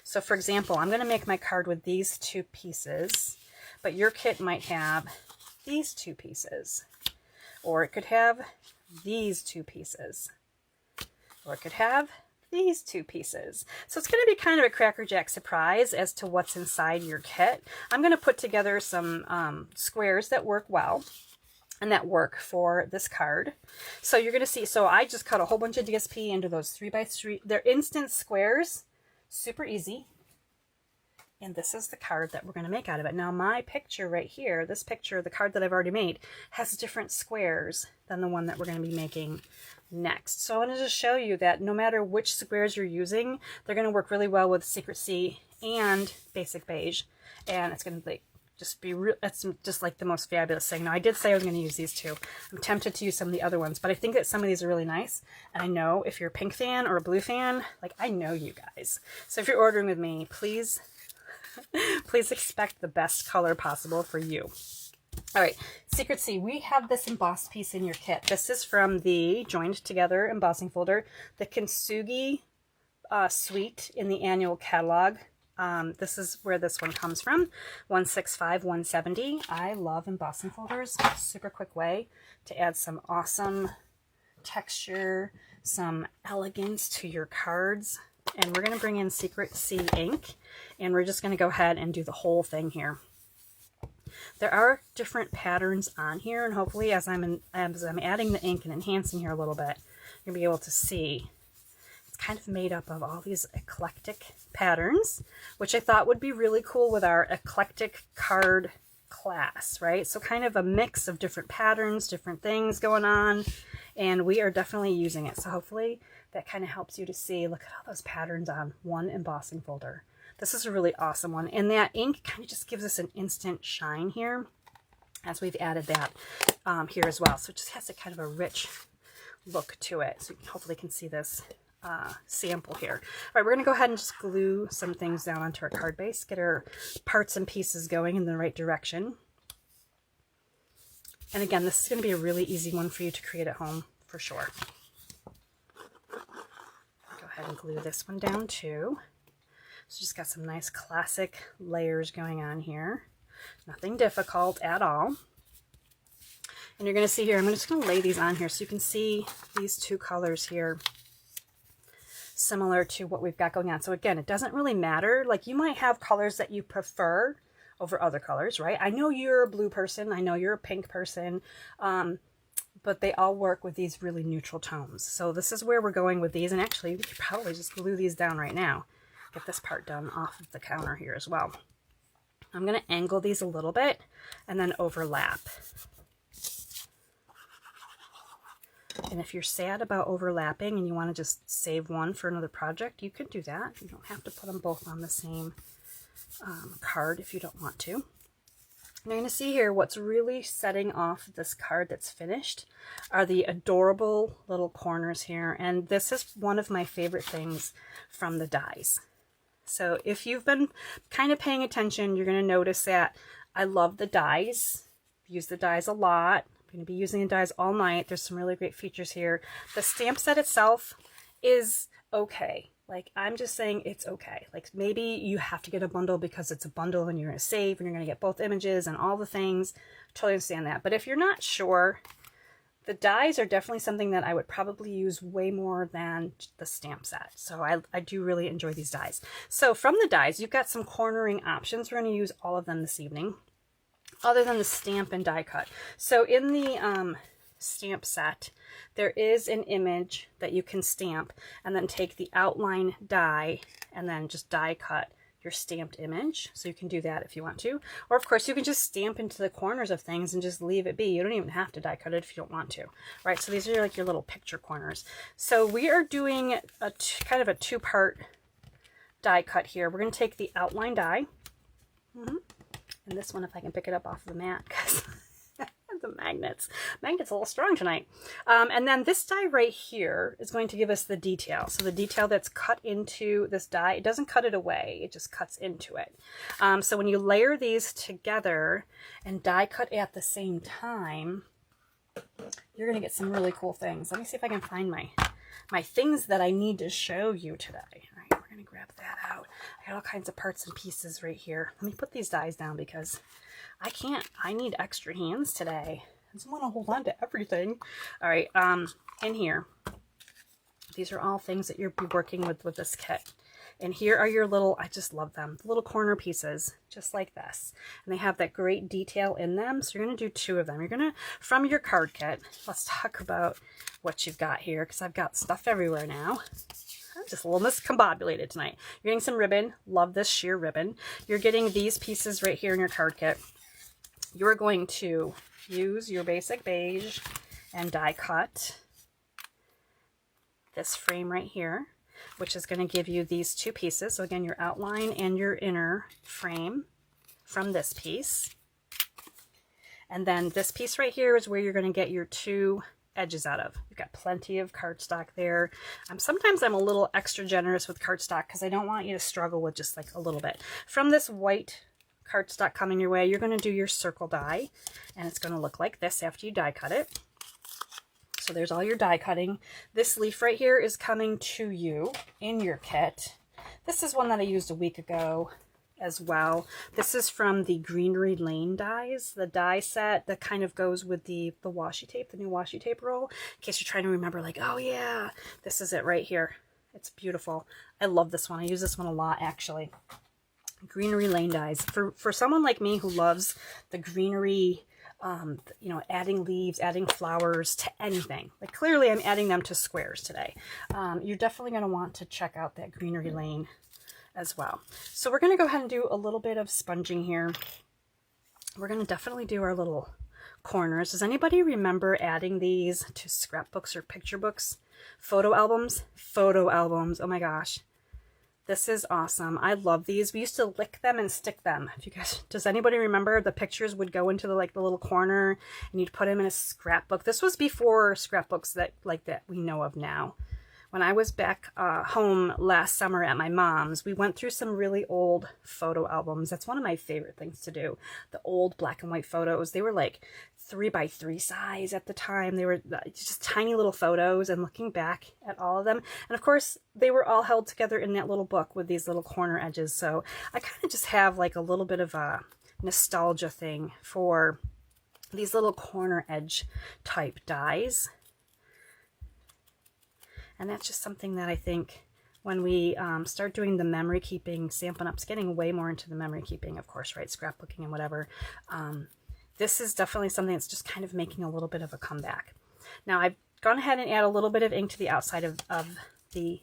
So for example, I'm going to make my card with these 2 pieces, but your kit might have these 2 pieces, or it could have these 2 pieces, or it could have these 2 pieces. So it's going to be kind of a crackerjack surprise as to what's inside your kit. I'm going to put together some squares that work well and that work for this card. So you're going to see, so I just cut a whole bunch of DSP into those 3x3. They're instant squares, super easy. And this is the card that we're going to make out of it. Now my picture right here, this picture, the card that I've already made, has different squares than the one that we're going to be making next. So I wanted to show you that no matter which squares you're using, they're going to work really well with Secret Sea and Basic Beige. And it's going to just be real. That's just like the most fabulous thing. Now I did say I was going to use these 2. I'm tempted to use some of the other ones, but I think that some of these are really nice. And I know if you're a pink fan or a blue fan, like I know you guys. So if you're ordering with me, please expect the best color possible for you. All right, Secret Sea, we have this embossed piece in your kit. This is from the Joined Together embossing folder, the Kintsugi suite in the annual catalog. This is where this one comes from, 165-170. I love embossing folders. Super quick way to add some awesome texture, some elegance to your cards. And we're going to bring in Secret Sea ink, and we're just going to go ahead and do the whole thing here. There are different patterns on here, and hopefully as I'm adding the ink and enhancing here a little bit, you'll be able to see it's kind of made up of all these eclectic patterns, which I thought would be really cool with our eclectic card class, right? So kind of a mix of different patterns, different things going on, and we are definitely using it. So hopefully that kind of helps you to see, look at all those patterns on one embossing folder. This is a really awesome one. And that ink kind of just gives us an instant shine here as we've added that here as well. So it just has a kind of a rich look to it. So you hopefully can see this sample here. All right, we're going to go ahead and just glue some things down onto our card base, get our parts and pieces going in the right direction. And again, this is going to be a really easy one for you to create at home for sure. Go ahead and glue this one down too. So just got some nice classic layers going on here. Nothing difficult at all. And you're going to see here, I'm just going to lay these on here so you can see these 2 colors here similar to what we've got going on. So again, it doesn't really matter. Like you might have colors that you prefer over other colors, right? I know you're a blue person. I know you're a pink person. But they all work with these really neutral tones. So this is where we're going with these. And actually, we could probably just glue these down right now. Get this part done off of the counter here as well. I'm going to angle these a little bit and then overlap. And if you're sad about overlapping and you want to just save one for another project, you can do that. You don't have to put them both on the same card if you don't want to. You're going to see here what's really setting off this card that's finished are the adorable little corners here. And this is one of my favorite things from the dies. So if you've been kind of paying attention, you're going to notice that I love the dies. Use the dies a lot. I'm going to be using the dies all night. There's some really great features here. The stamp set itself is okay. Like, I'm just saying it's okay. Like, maybe you have to get a bundle because it's a bundle and you're going to save and you're going to get both images and all the things. Totally understand that. But if you're not sure, the dies are definitely something that I would probably use way more than the stamp set. So I do really enjoy these dies. So from the dies, you've got some cornering options. We're going to use all of them this evening, other than the stamp and die cut. So in the stamp set, there is an image that you can stamp and then take the outline die and then just die cut your stamped image. So you can do that if you want to. Or of course you can just stamp into the corners of things and just leave it be. You don't even have to die cut it if you don't want to. Right, so these are like your little picture corners. So we are doing a kind of a two-part die cut here. We're going to take the outline die. And this one, if I can pick it up off the mat, because the magnet's a little strong tonight. And then this die right here is going to give us the detail. So the detail that's cut into this die, it doesn't cut it away, it just cuts into it. So when you layer these together and die cut at the same time, you're going to get some really cool things. Let me see if I can find my things that I need to show you today. All right, we're going to grab that out. I got all kinds of parts and pieces right here. Let me put these dies down because I need extra hands today. I just want to hold on to everything. All right, in here, these are all things that you'll be working with this kit. And here are your little, I just love them, little corner pieces, just like this. And they have that great detail in them. So you're going to do two of them. You're going to, from your card kit, let's talk about what you've got here, because I've got stuff everywhere now. I'm just a little miscombobulated tonight. You're getting some ribbon. Love this sheer ribbon. You're getting these pieces right here in your card kit. You're going to use your basic beige and die cut this frame right here, which is going to give you these two pieces. So again, your outline and your inner frame from this piece. And then this piece right here is where you're going to get your two edges out of. You've got plenty of cardstock there. Sometimes I'm a little extra generous with cardstock because I don't want you to struggle with just like a little bit. From this white cardstock coming your way, you're going to do your circle die, and it's going to look like this after you die cut it. So there's all your die cutting. This leaf right here is coming to you in your kit. This is one that I used a week ago as well. This is from the Greenery Lane dies, the die set that kind of goes with the washi tape, the new washi tape roll, in case you're trying to remember, like, oh yeah, this is it right here. It's beautiful. I love this one. I use this one a lot, actually. Greenery Lane dies. For someone like me who loves the greenery, you know, adding leaves, adding flowers to anything. Like, clearly I'm adding them to squares today. You're definitely going to want to check out that Greenery Lane as well. So we're going to go ahead and do a little bit of sponging here. We're going to definitely do our little corners. Does anybody remember adding these to scrapbooks or picture books? Photo albums? Photo albums. Oh my gosh. This is awesome. I love these. We used to lick them and stick them. If you guys, does anybody remember the pictures would go into the little corner and you'd put them in a scrapbook? This was before scrapbooks that we know of now. When I was back home last summer at my mom's, we went through some really old photo albums. That's one of my favorite things to do. The old black and white photos. They were like 3x3 size at the time. They were just tiny little photos, and looking back at all of them. And of course, they were all held together in that little book with these little corner edges. So I kind of just have like a little bit of a nostalgia thing for these little corner edge type dies. And that's just something that I think when we start doing the memory keeping, Stampin' Up's getting way more into the memory keeping, of course, right? Scrapbooking and whatever. This is definitely something that's just kind of making a little bit of a comeback. Now I've gone ahead and add a little bit of ink to the outside of the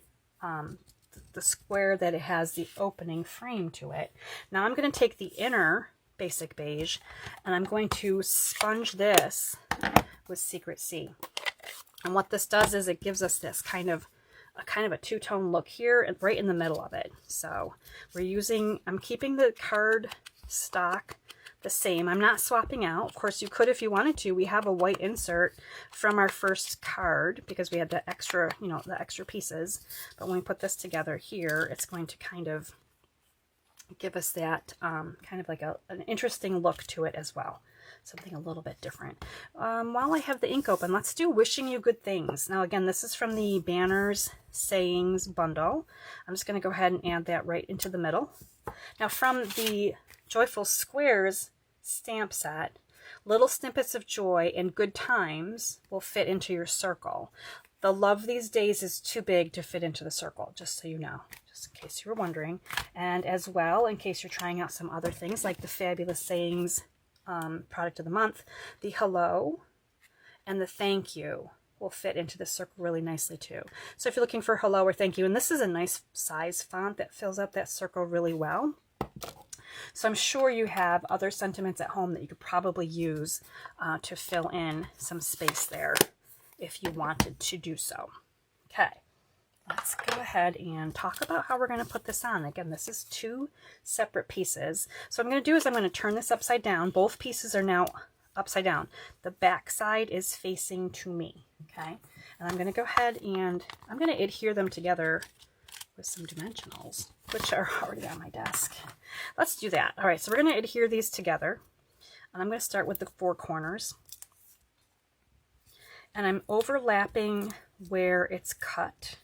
square that it has the opening frame to it. Now I'm going to take the inner basic beige and I'm going to sponge this with Secret C. And what this does is it gives us this kind of a two-tone look here and right in the middle of it. So I'm keeping the card stock the same. I'm not swapping out. Of course, you could if you wanted to. We have a white insert from our first card because we had the extra, the extra pieces. But when we put this together here, it's going to kind of give us that kind of like an interesting look to it as well. Something a little bit different. While I have the ink open, let's do Wishing You Good Things. Now again, this is from the Banners Sayings bundle. I'm just going to go ahead and add that right into the middle. Now from the Joyful Squares stamp set, Little Snippets of Joy and Good Times will fit into your circle. The Love These Days is too big to fit into the circle, just so you know, just in case you were wondering. And as well, in case you're trying out some other things like the Fabulous Sayings product of the month, the Hello and the Thank You will fit into the circle really nicely too. So if you're looking for hello or thank you, and this is a nice size font that fills up that circle really well. So I'm sure you have other sentiments at home that you could probably use to fill in some space there if you wanted to do so. Okay, let's go ahead and talk about how we're going to put this on. Again, this is 2 separate pieces. So what I'm going to do is I'm going to turn this upside down. Both pieces are now upside down. The back side is facing to me. Okay, and I'm going to go ahead and I'm going to adhere them together with some dimensionals, which are already on my desk. Let's do that. All right, so we're going to adhere these together, and I'm going to start with the 4 corners, and I'm overlapping where it's cut,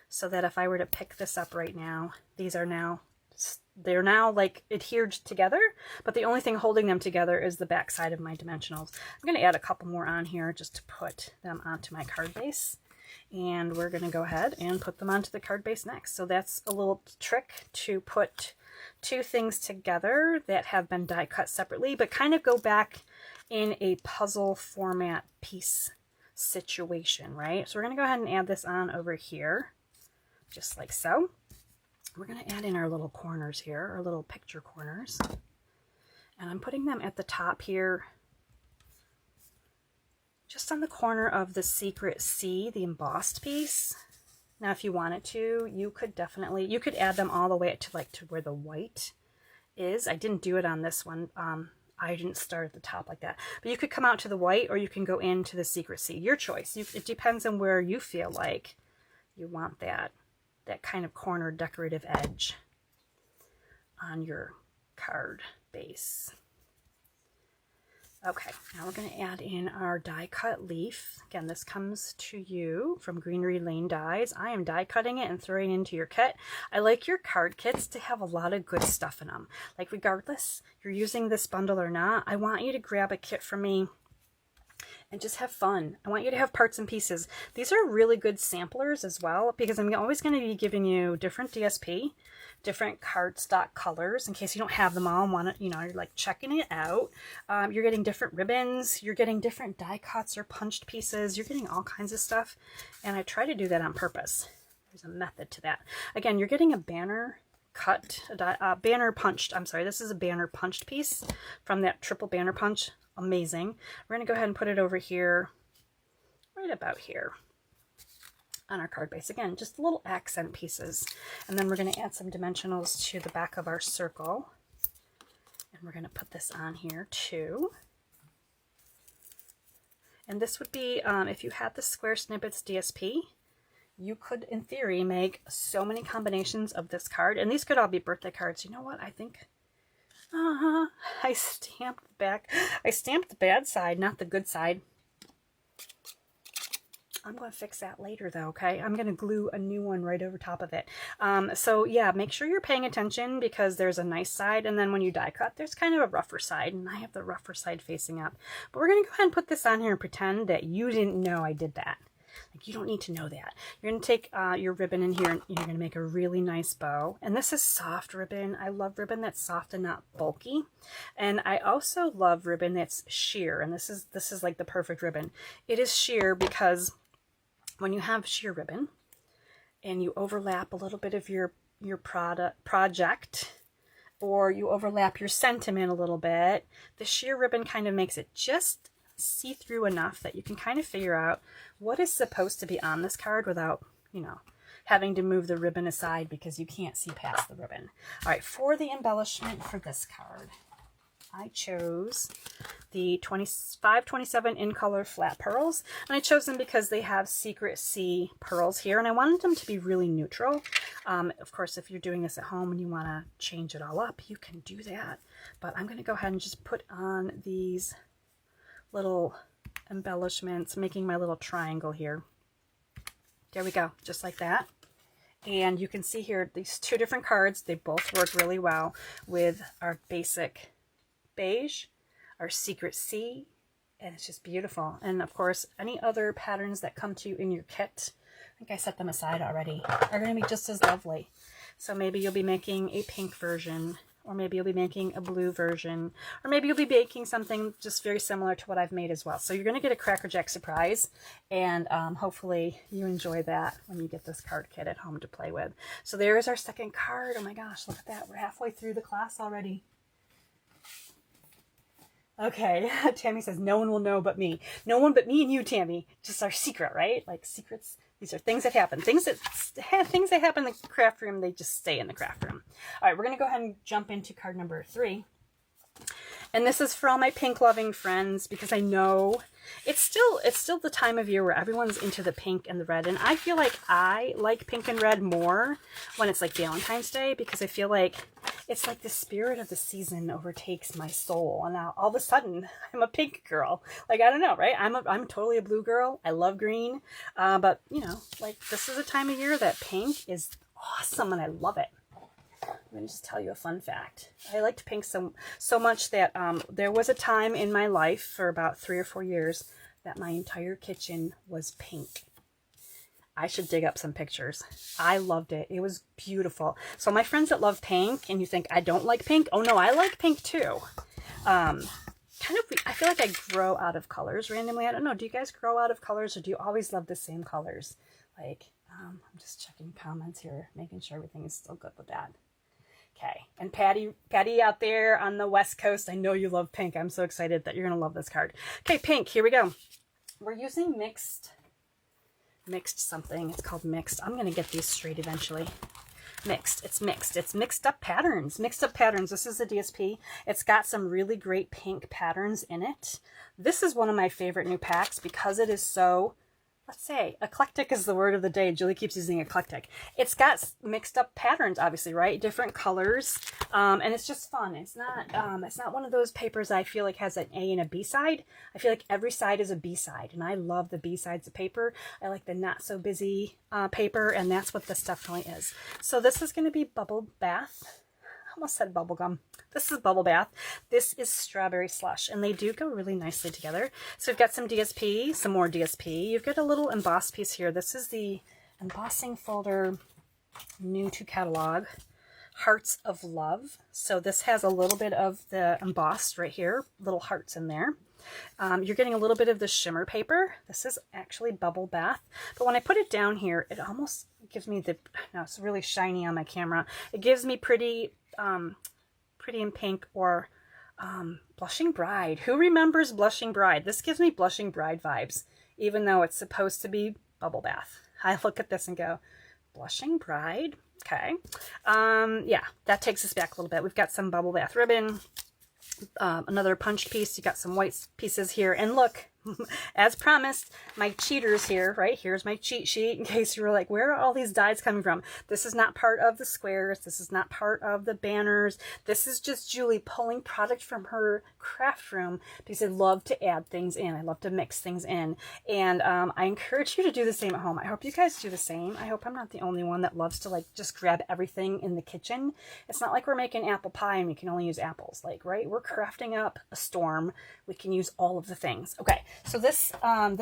so that if I were to pick this up right now, they're now like adhered together, but the only thing holding them together is the back side of my dimensionals. I'm going to add a couple more on here just to put them onto my card base. And we're going to go ahead and put them onto the card base next. So that's a little trick to put 2 things together that have been die cut separately, but kind of go back in a puzzle format piece situation, right? So we're going to go ahead and add this on over here, just like so. We're going to add in our little corners here, our little picture corners. And I'm putting them at the top here, just on the corner of the Secret C, the embossed piece. Now, if you wanted to, you could add them all the way to where the white is. I didn't do it on this one. I didn't start at the top like that. But you could come out to the white, or you can go into the Secret C. Your choice. It depends on where you feel like you want that kind of corner decorative edge on your card base. Okay, now we're going to add in our die cut leaf. Again, this comes to you from Greenery Lane Dies. I am die cutting it and throwing it into your kit. I like your card kits to have a lot of good stuff in them. Like regardless you're using this bundle or not, I want you to grab a kit from me and just have fun. I want you to have parts and pieces. These are really good samplers as well, because I'm always going to be giving you different DSP, different cardstock colors in case you don't have them all and want to, you're like checking it out. You're getting different ribbons, you're getting different die cuts or punched pieces, you're getting all kinds of stuff, and I try to do that on purpose. There's a method to that. Again, you're getting a banner cut, banner punched, I'm sorry, this is a banner punched piece from that triple banner punch. Amazing. We're going to go ahead and put it over here, right about here on our card base. Again, just little accent pieces. And then we're going to add some dimensionals to the back of our circle. And we're going to put this on here too. And this would be, if you had the Square Snippets DSP, you could, in theory, make so many combinations of this card. And these could all be birthday cards. You know what? I think... I stamped the bad side, not the good side. I'm going to fix that later though, okay? I'm going to glue a new one right over top of it. So yeah, make sure you're paying attention, because there's a nice side, and then when you die cut, there's kind of a rougher side, and I have the rougher side facing up. But we're going to go ahead and put this on here and pretend that you didn't know I did that. Like, you don't need to know that. You're going to take your ribbon in here and you're going to make a really nice bow. And this is soft ribbon. I love ribbon that's soft and not bulky. And I also love ribbon that's sheer. And this is like the perfect ribbon. It is sheer because when you have sheer ribbon and you overlap a little bit of your project, or you overlap your sentiment a little bit, the sheer ribbon kind of makes it just see-through enough that you can kind of figure out what is supposed to be on this card without, you know, having to move the ribbon aside because you can't see past the ribbon. All right, for the embellishment for this card, I chose the 2527 in color flat pearls, and I chose them because they have Secret Sea pearls here, and I wanted them to be really neutral. Of course, if you're doing this at home and you want to change it all up, you can do that. But I'm going to go ahead and just put on these little embellishments, making my little triangle here. There we go, just like that. And you can see here these two different cards. They both work really well with our basic beige, our Secret Sea, and it's just beautiful. And of course, any other patterns that come to you in your kit, I think I set them aside already, are going to be just as lovely. So maybe you'll be making a pink version, or maybe you'll be making a blue version, or maybe you'll be baking something just very similar to what I've made as well. So you're going to get a Cracker Jack surprise, and hopefully you enjoy that when you get this card kit at home to play with. So there's our second card. Oh my gosh, look at that. We're halfway through the class already. Okay, Tammy says, no one will know but me. No one but me and you, Tammy. Just our secret, right? Like secrets. These are things that happen. Things that happen in the craft room, they just stay in the craft room. All right, we're going to go ahead and jump into card number 3. And this is for all my pink loving friends, because I know it's still the time of year where everyone's into the pink and the red. And I feel like I like pink and red more when it's like Valentine's Day, because I feel like it's like the spirit of the season overtakes my soul. And now all of a sudden I'm a pink girl. Like, I don't know, right? I'm totally a blue girl. I love green. But you know, like, this is a time of year that pink is awesome and I love it. Let me just tell you a fun fact. I liked pink so much that there was a time in my life for about 3 or 4 years that my entire kitchen was pink. I should dig up some pictures. I loved it. It was beautiful. So my friends that love pink, and you think I don't like pink, oh no, I like pink too. I feel like I grow out of colors randomly. I don't know. Do you guys grow out of colors, or do you always love the same colors? Like, I'm just checking comments here, making sure everything is still good with that. Okay, and Patty out there on the West Coast, I know you love pink. I'm so excited that you're going to love this card. Okay, pink, here we go. We're using mixed something. It's called mixed. I'm going to get these straight eventually. Mixed. It's mixed. It's mixed up patterns. Mixed up patterns. This is a DSP. It's got some really great pink patterns in it. This is one of my favorite new packs because it is so, let's say, eclectic is the word of the day. Julie keeps using eclectic. It's got mixed up patterns, obviously, right? Different colors, and it's just fun. It's not one of those papers I feel like has an A and a B side. I feel like every side is a B side, and I love the B sides of paper. I like the not so busy paper, and that's what this definitely is. So this is going to be Bubble Bath. I almost said bubble gum. This is Bubble Bath. This is Strawberry Slush, and they do go really nicely together. So we've got some DSP, some more DSP. You've got a little embossed piece here. This is the embossing folder new to catalog, Hearts of Love. So this has a little bit of the embossed right here, little hearts in there. You're getting a little bit of the shimmer paper. This is actually Bubble Bath. But when I put it down here, it almost gives me the, no, it's really shiny on my camera. It gives me Pretty in Pink or Blushing Bride. Who remembers Blushing Bride? This gives me Blushing Bride vibes, even though it's supposed to be Bubble Bath. I look at this and go, Blushing Bride? Okay. Yeah, that takes us back a little bit. We've got some Bubble Bath ribbon, another punched piece. You got some white pieces here. And look, as promised, my cheaters here, right? Here's my cheat sheet in case you were like, where are all these dies coming from? This is not part of the squares. This is not part of the banners. This is just Julie pulling product from her craft room because I love to add things in. I love to mix things in. And I encourage you to do the same at home. I hope you guys do the same. I hope I'm not the only one that loves to like just grab everything in the kitchen. It's not like we're making apple pie and we can only use apples. Like, right? We're crafting up a storm. We can use all of the things. Okay. So this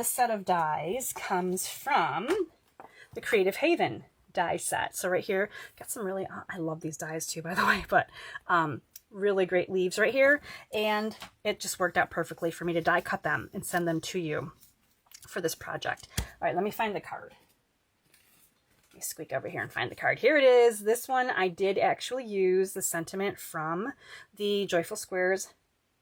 set of dies comes from the Creative Haven die set. So right here, got some really, I love these dies too, by the way, but really great leaves right here. And it just worked out perfectly for me to die cut them and send them to you for this project. All right, let me find the card. Let me squeak over here and find the card. Here it is. This one, I did actually use the sentiment from the Joyful Squares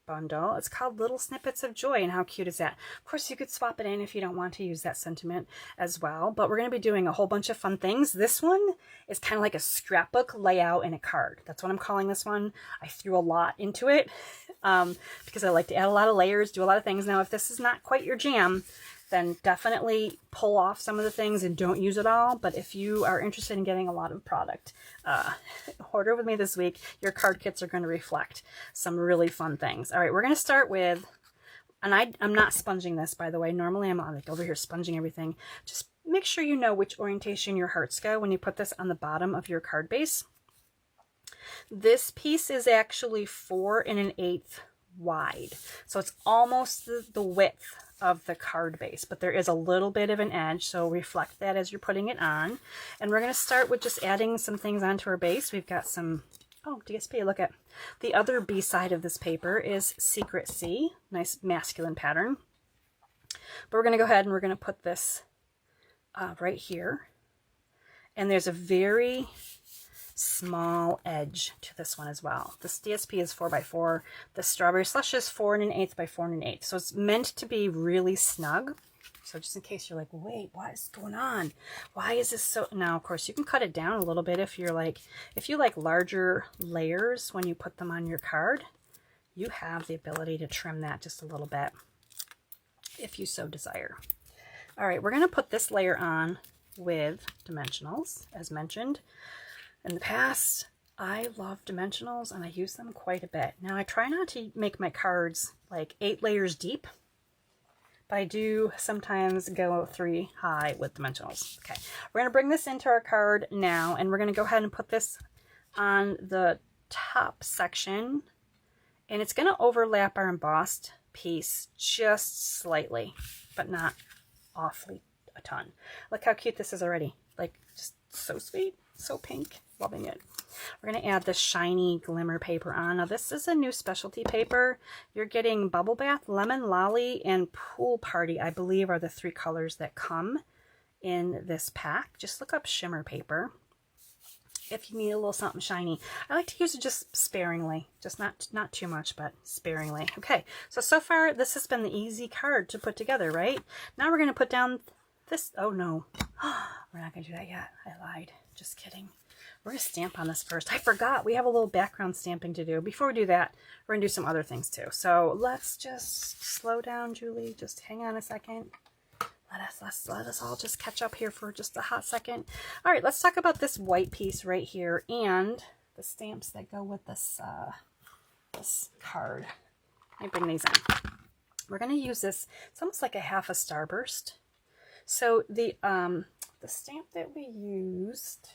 bundle. It's called Little Snippets of Joy, and how cute is that? Of course, you could swap it in if you don't want to use that sentiment as well, but we're going to be doing a whole bunch of fun things. This one is kind of like a scrapbook layout in a card. That's what I'm calling this one. I threw a lot into it because I like to add a lot of layers, do a lot of things. Now, if this is not quite your jam, then definitely pull off some of the things and don't use it all. But if you are interested in getting a lot of product, order with me this week. Your card kits are going to reflect some really fun things. All right, we're going to start with, and I'm not sponging this, by the way. Normally I'm like over here sponging everything. Just make sure you know which orientation your hearts go when you put this on the bottom of your card base. This piece is actually 4 1/8 wide. So it's almost the width of the card base, but there is a little bit of an edge, so reflect that as you're putting it on. And we're going to start with just adding some things onto our base. We've got some, oh, DSP, look at the other B side of this paper is Secret Sea, nice masculine pattern. But we're going to go ahead and we're going to put this right here. And there's a very small edge to this one as well. This DSP is 4x4. The Strawberry Slush is 4 1/8 by 4 1/8. So it's meant to be really snug. So just in case you're like, wait, what is going on? Why is this so? Now, of course, you can cut it down a little bit if you like larger layers when you put them on your card. You have the ability to trim that just a little bit if you so desire. All right, we're going to put this layer on with dimensionals, as mentioned. In the past, I love dimensionals and I use them quite a bit. Now, I try not to make my cards like 8 layers deep, but I do sometimes go 3 high with dimensionals. Okay, we're going to bring this into our card now, and we're going to go ahead and put this on the top section, and it's going to overlap our embossed piece just slightly, but not awfully a ton. Look how cute this is already. Like, just so sweet, so pink. Loving it. We're going to add this shiny glimmer paper on. Now, this is a new specialty paper. You're getting Bubble Bath, Lemon Lolly, and Pool Party, I believe, are the 3 colors that come in this pack. Just look up shimmer paper if you need a little something shiny. I like to use it just sparingly, just not too much, but sparingly. Okay, so far this has been the easy card to put together, right? Now we're going to put down this. Oh no, we're not going to do that yet. I lied. Just kidding. We're going to stamp on this first. I forgot. We have a little background stamping to do. Before we do that, we're going to do some other things too. So let's just slow down, Julie. Just hang on a second. Let us all just catch up here for just a hot second. All right, let's talk about this white piece right here and the stamps that go with this this card. Let me bring these in. We're going to use this. It's almost like a half a starburst. So the stamp that we used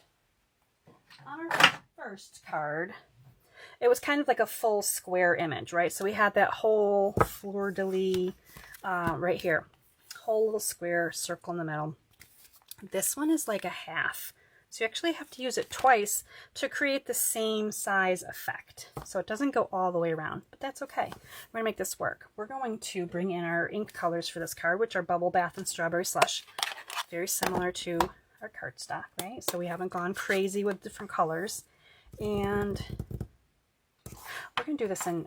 on our first card, it was kind of like a full square image, right? So we had that whole fleur-de-lis right here, whole little square circle in the middle. This one is like a half, so you actually have to use it twice to create the same size effect, so it doesn't go all the way around, but that's okay. We're gonna make this work. We're going to bring in our ink colors for this card, which are Bubble Bath and Strawberry Slush, very similar to our cardstock, right? So we haven't gone crazy with different colors, and we're gonna do this in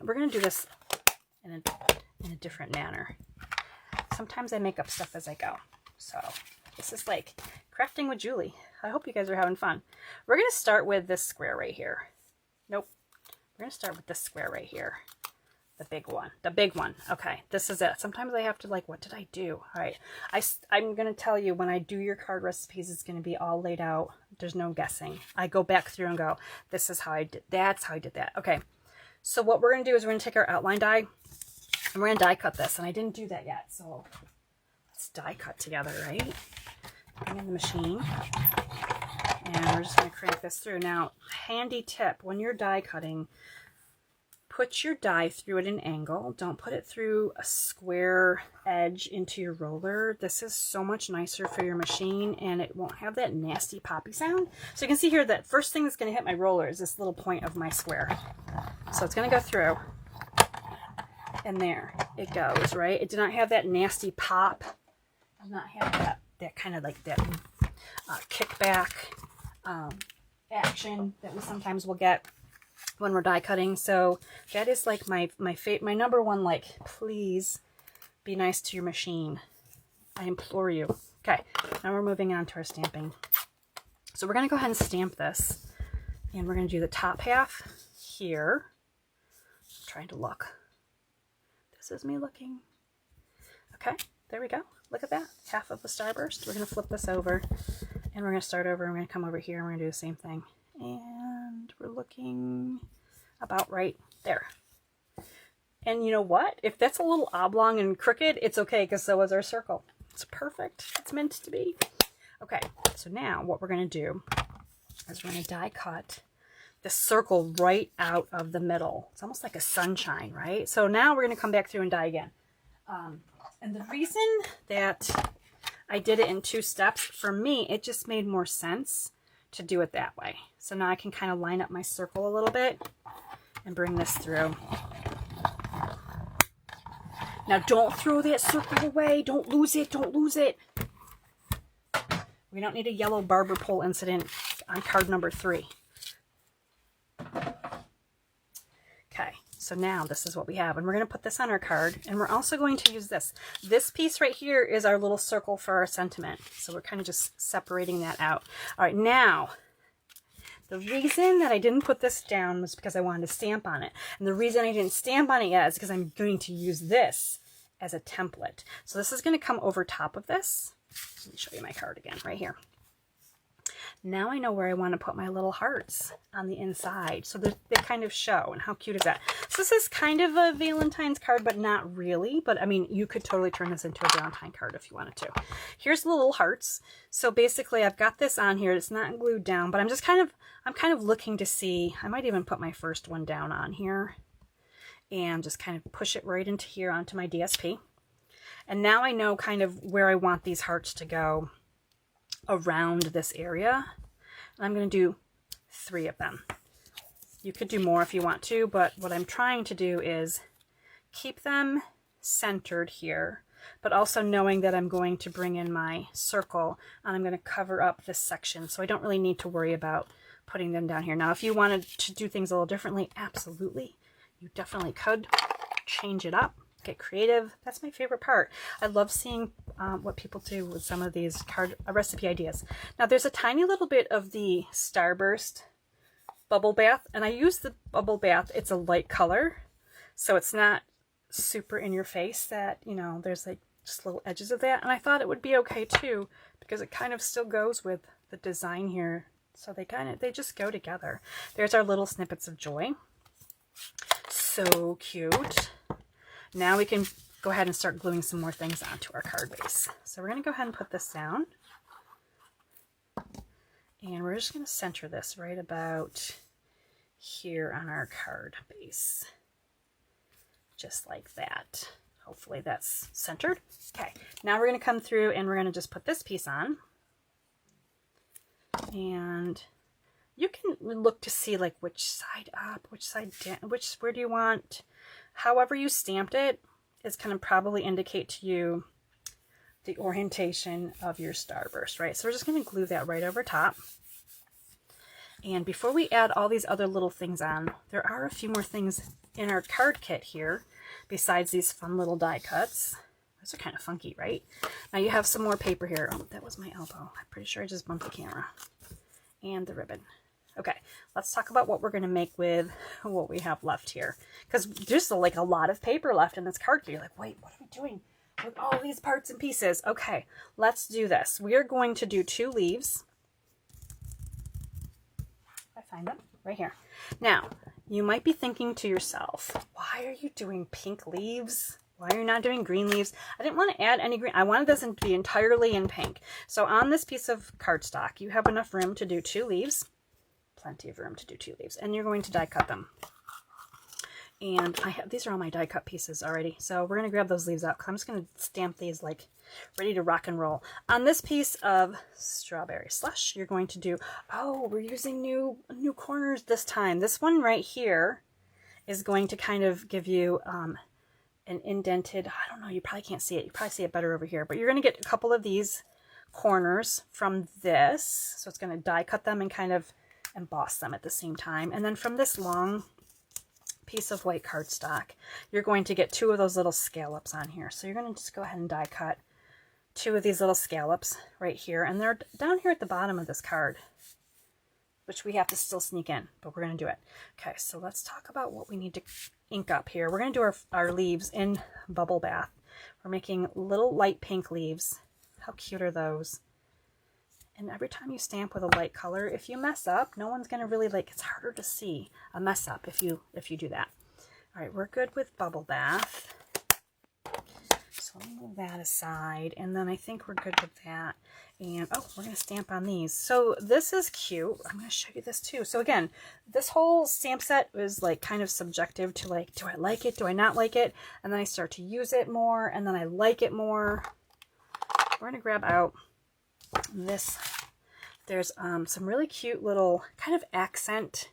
a different manner. Sometimes I make up stuff as I go, so this is like crafting with Julie. I hope you guys are having fun. We're gonna start with this square right here. Nope, we're gonna start with this square right here. The big one. Okay, this is it. Sometimes I have to like, what did I do? All right, I'm going to tell you, when I do your card recipes, it's going to be all laid out. There's no guessing. I go back through and go, this is how I did, that's how I did that. Okay, so what we're going to do is we're going to take our outline die and we're going to die cut this. And I didn't do that yet, so let's die cut together, right? Bring in the machine. And we're just going to crank this through. Now, handy tip, when you're die cutting, put your die through at an angle. Don't put it through a square edge into your roller. This is so much nicer for your machine, and it won't have that nasty poppy sound. So you can see here that first thing that's going to hit my roller is this little point of my square. So it's going to go through, and there it goes, right? It did not have that nasty pop. It did not have that kind of like that kickback action that we sometimes will get when we're die cutting. So that is like my number one, like, please be nice to your machine. I implore you. Okay, now we're moving on to our stamping. So we're going to go ahead and stamp this, and we're going to do the top half here. I'm trying to look. This is me looking. Okay, there we go. Look at that. Half of the starburst. We're going to flip this over, and we're going to start over, and we're going to come over here, and we're going to do the same thing. And we're looking about right there. And you know what? If that's a little oblong and crooked, it's okay, because so is our circle. It's perfect. It's meant to be. Okay, so now what we're going to do is we're going to die cut the circle right out of the middle. It's almost like a sunshine, right? So now we're going to come back through and die again. And the reason that I did it in 2 steps, for me, it just made more sense to do it that way. So now I can kind of line up my circle a little bit and bring this through. Now don't throw that circle away. Don't lose it. Don't lose it. We don't need a yellow barber pole incident on card number 3. Okay, so now this is what we have, and we're going to put this on our card, and we're also going to use this. This piece right here is our little circle for our sentiment, so we're kind of just separating that out. All right, now, the reason that I didn't put this down was because I wanted to stamp on it, and the reason I didn't stamp on it yet is because I'm going to use this as a template. So this is going to come over top of this. Let me show you my card again, right here. Now I know where I want to put my little hearts on the inside, so that they kind of show. And how cute is that? So this is kind of a Valentine's card, but not really. But I mean, you could totally turn this into a Valentine card if you wanted to. Here's the little hearts. So basically, I've got this on here. It's not glued down, but I'm kind of looking to see. I might even put my first one down on here, and just kind of push it right into here onto my DSP. And now I know kind of where I want these hearts to go around this area. And I'm going to do 3 of them. You could do more if you want to, but what I'm trying to do is keep them centered here, but also knowing that I'm going to bring in my circle, and I'm going to cover up this section, so I don't really need to worry about putting them down here. Now, if you wanted to do things a little differently, absolutely, you definitely could change it up. Get creative. That's my favorite part. I love seeing what people do with some of these card recipe ideas. Now there's a tiny little bit of the Starburst bubble bath, and I use the bubble bath. It's a light color, so it's not super in your face that, you know, there's like just little edges of that. And I thought it would be okay too, because it kind of still goes with the design here. So they just go together. There's our little snippets of joy. So cute. Now we can go ahead and start gluing some more things onto our card base. So we're going to go ahead and put this down. And we're just going to center this right about here on our card base. Just like that. Hopefully that's centered. Okay, now we're going to come through and we're going to just put this piece on. And you can look to see like which side up, which side down, where do you want. However you stamped it is going to probably indicate to you the orientation of your starburst, right? So we're just going to glue that right over top. And before we add all these other little things on, there are a few more things in our card kit here besides these fun little die cuts. Those are kind of funky, right? Now you have some more paper here. Oh, that was my elbow. I'm pretty sure I just bumped the camera. And the ribbon. Okay, let's talk about what we're going to make with what we have left here. Because there's like a lot of paper left in this card kit. You're like, wait, what are we doing with all these parts and pieces? Okay, let's do this. We are going to do 2 leaves. I find them right here. Now, you might be thinking to yourself, why are you doing pink leaves? Why are you not doing green leaves? I didn't want to add any green. I wanted this to be entirely in pink. So on this piece of cardstock, you have enough room to do 2 leaves. Plenty of room to do 2 leaves, and you're going to die cut them. And I have, these are all my die cut pieces already. So we're going to grab those leaves out because I'm just going to stamp these like ready to rock and roll. On this piece of strawberry slush, you're going to do, oh, we're using new corners this time. This one right here is going to kind of give you an indented, I don't know, you probably can't see it. You probably see it better over here, but you're going to get a couple of these corners from this. So it's going to die cut them and kind of emboss them at the same time. And then from this long piece of white cardstock, you're going to get 2 of those little scallops on here. So you're going to just go ahead and die cut 2 of these little scallops right here, and they're down here at the bottom of this card, which we have to still sneak in, but we're going to do it. Okay, so let's talk about what we need to ink up here. We're going to do our leaves in Bubble Bath. We're making little light pink leaves. How cute are those? And every time you stamp with a light color, if you mess up, no one's going to really like, it's harder to see a mess up if you do that. All right, we're good with Bubble Bath. So let me move that aside. And then I think we're good with that. And, oh, we're going to stamp on these. So this is cute. I'm going to show you this too. So again, this whole stamp set was like kind of subjective to like, do I like it? Do I not like it? And then I start to use it more, and then I like it more. We're going to grab out this. There's some really cute little kind of accent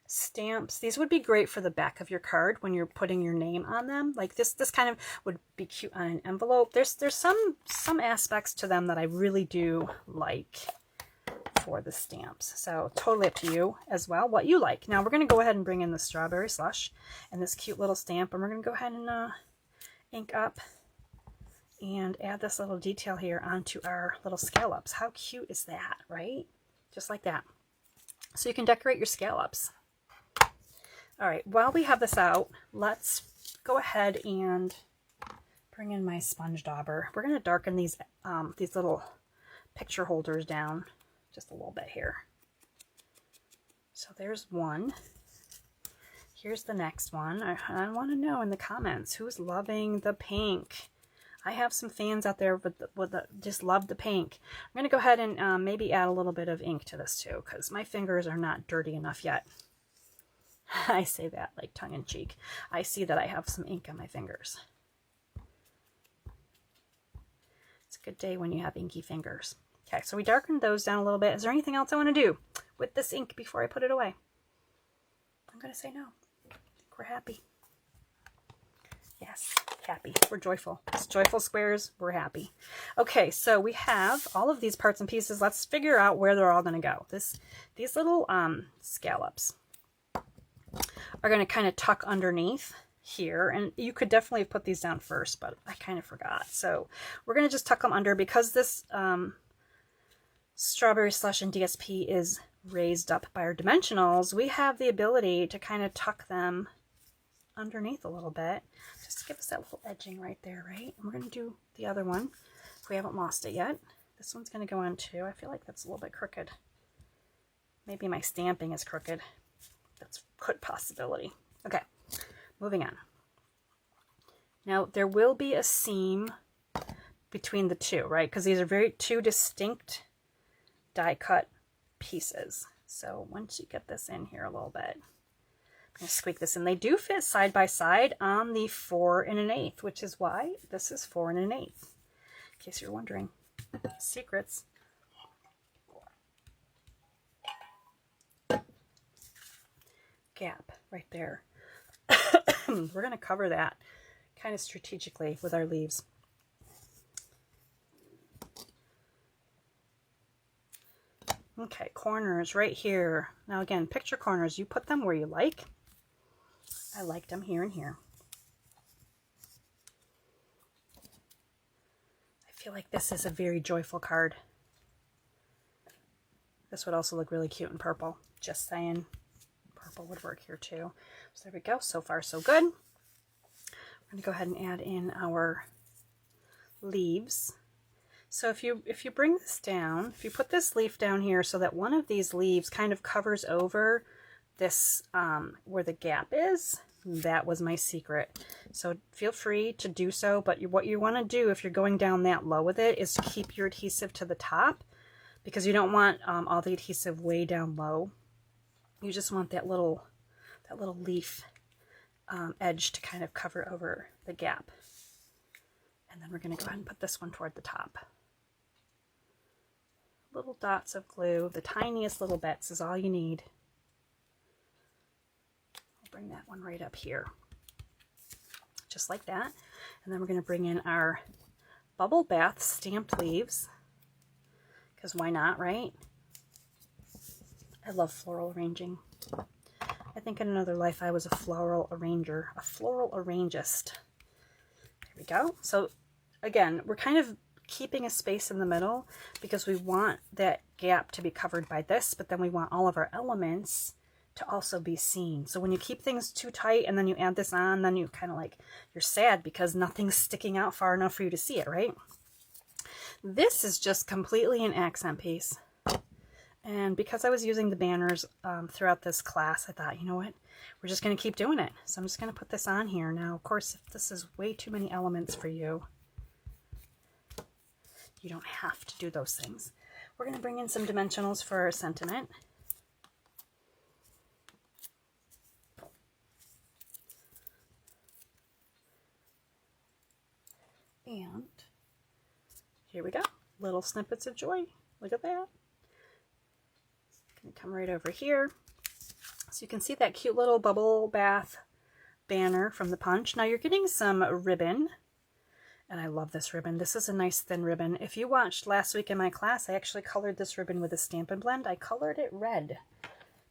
stamps. These would be great for the back of your card when you're putting your name on them. Like this kind of would be cute on an envelope. There's some aspects to them that I really do like for the stamps. So totally up to you as well, what you like. Now we're going to go ahead and bring in the strawberry slush and this cute little stamp, and we're going to go ahead and ink up and add this little detail here onto our little scallops. How cute is that, right? Just like that. So you can decorate your scallops. All right, while we have this out, let's go ahead and bring in my sponge dauber. We're going to darken these little picture holders down just a little bit here. So there's one. Here's the next one. I want to know in the comments who's loving the pink. I have some fans out there with just love the pink. I'm going to go ahead and maybe add a little bit of ink to this too, because my fingers are not dirty enough yet. I say that like tongue-in-cheek. I see that I have some ink on my fingers. It's a good day when you have inky fingers. Okay, so we darkened those down a little bit. Is there anything else I want to do with this ink before I put it away? I'm going to say no. I think we're happy. Yes, happy. We're joyful. It's joyful squares. We're happy. Okay, so we have all of these parts and pieces. Let's figure out where they're all going to go. These little scallops are going to kind of tuck underneath here, and you could definitely put these down first, but I kind of forgot. So we're going to just tuck them under because this strawberry slush and DSP is raised up by our dimensionals. We have the ability to kind of tuck them underneath a little bit just to give us that little edging right there, right? And we're going to do the other one if we haven't lost it yet. This one's going to go on too. I feel like that's a little bit crooked. Maybe my stamping is crooked. That's a good possibility. Okay, moving on. Now there will be a seam between the two, right? Because these are two distinct die cut pieces. So once you get this in here a little bit, I'm going to squeak this in. They do fit side by side on the 4 1/8, which is why this is 4 1/8. In case you're wondering. Secrets. Gap right there. We're going to cover that kind of strategically with our leaves. Okay, corners right here. Now again, picture corners. You put them where you like. I liked them here and here. I feel like this is a very joyful card. This would also look really cute in purple. Just saying. Purple would work here too. So there we go. So far, so good. We're going to go ahead and add in our leaves. So if you bring this down, if you put this leaf down here so that one of these leaves kind of covers over this where the gap is, that was my secret. So feel free to do so, but what you want to do if you're going down that low with it is to keep your adhesive to the top, because you don't want all the adhesive way down low. You just want that little leaf edge to kind of cover over the gap. And then we're going to go ahead and put this one toward the top. Little dots of glue, the tiniest little bits is all you need. I'll bring that one right up here, just like that. And then we're going to bring in our bubble bath stamped leaves, because why not, right? I love floral arranging. I think in another life I was a floral arranger, a floral arrangist. There we go. So again, we're kind of keeping a space in the middle because we want that gap to be covered by this, but then we want all of our elements to also be seen. So when you keep things too tight and then you add this on, then you kind of like, you're sad because nothing's sticking out far enough for you to see it, right? This is just completely an accent piece. And because I was using the banners throughout this class, I thought, you know what, we're just going to keep doing it. So I'm just going to put this on here. Now, of course, if this is way too many elements for you, you don't have to do those things. We're going to bring in some dimensionals for our sentiment. And here we go. Little snippets of joy. Look at that. Going to come right over here. So you can see that cute little bubble bath banner from the punch. Now you're getting some ribbon. And I love this ribbon. This is a nice thin ribbon. If you watched last week in my class, I actually colored this ribbon with a Stampin' Blend. I colored it red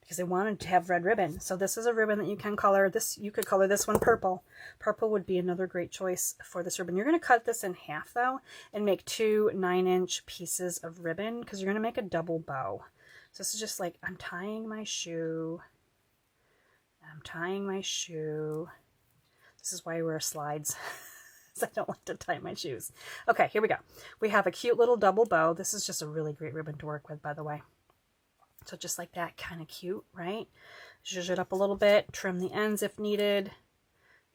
because I wanted to have red ribbon. So this is a ribbon that you can color. This, you could color this one purple. Purple would be another great choice for this ribbon. You're going to cut this in half though and make 2 9-inch pieces of ribbon because you're going to make a double bow. So this is just like, I'm tying my shoe. I'm tying my shoe. This is why I wear slides. I don't like to tie my shoes. Okay, here we go. We have a cute little double bow. This is just a really great ribbon to work with, by the way. So just like that, kind of cute, right? Zhuzh it up a little bit, trim the ends if needed.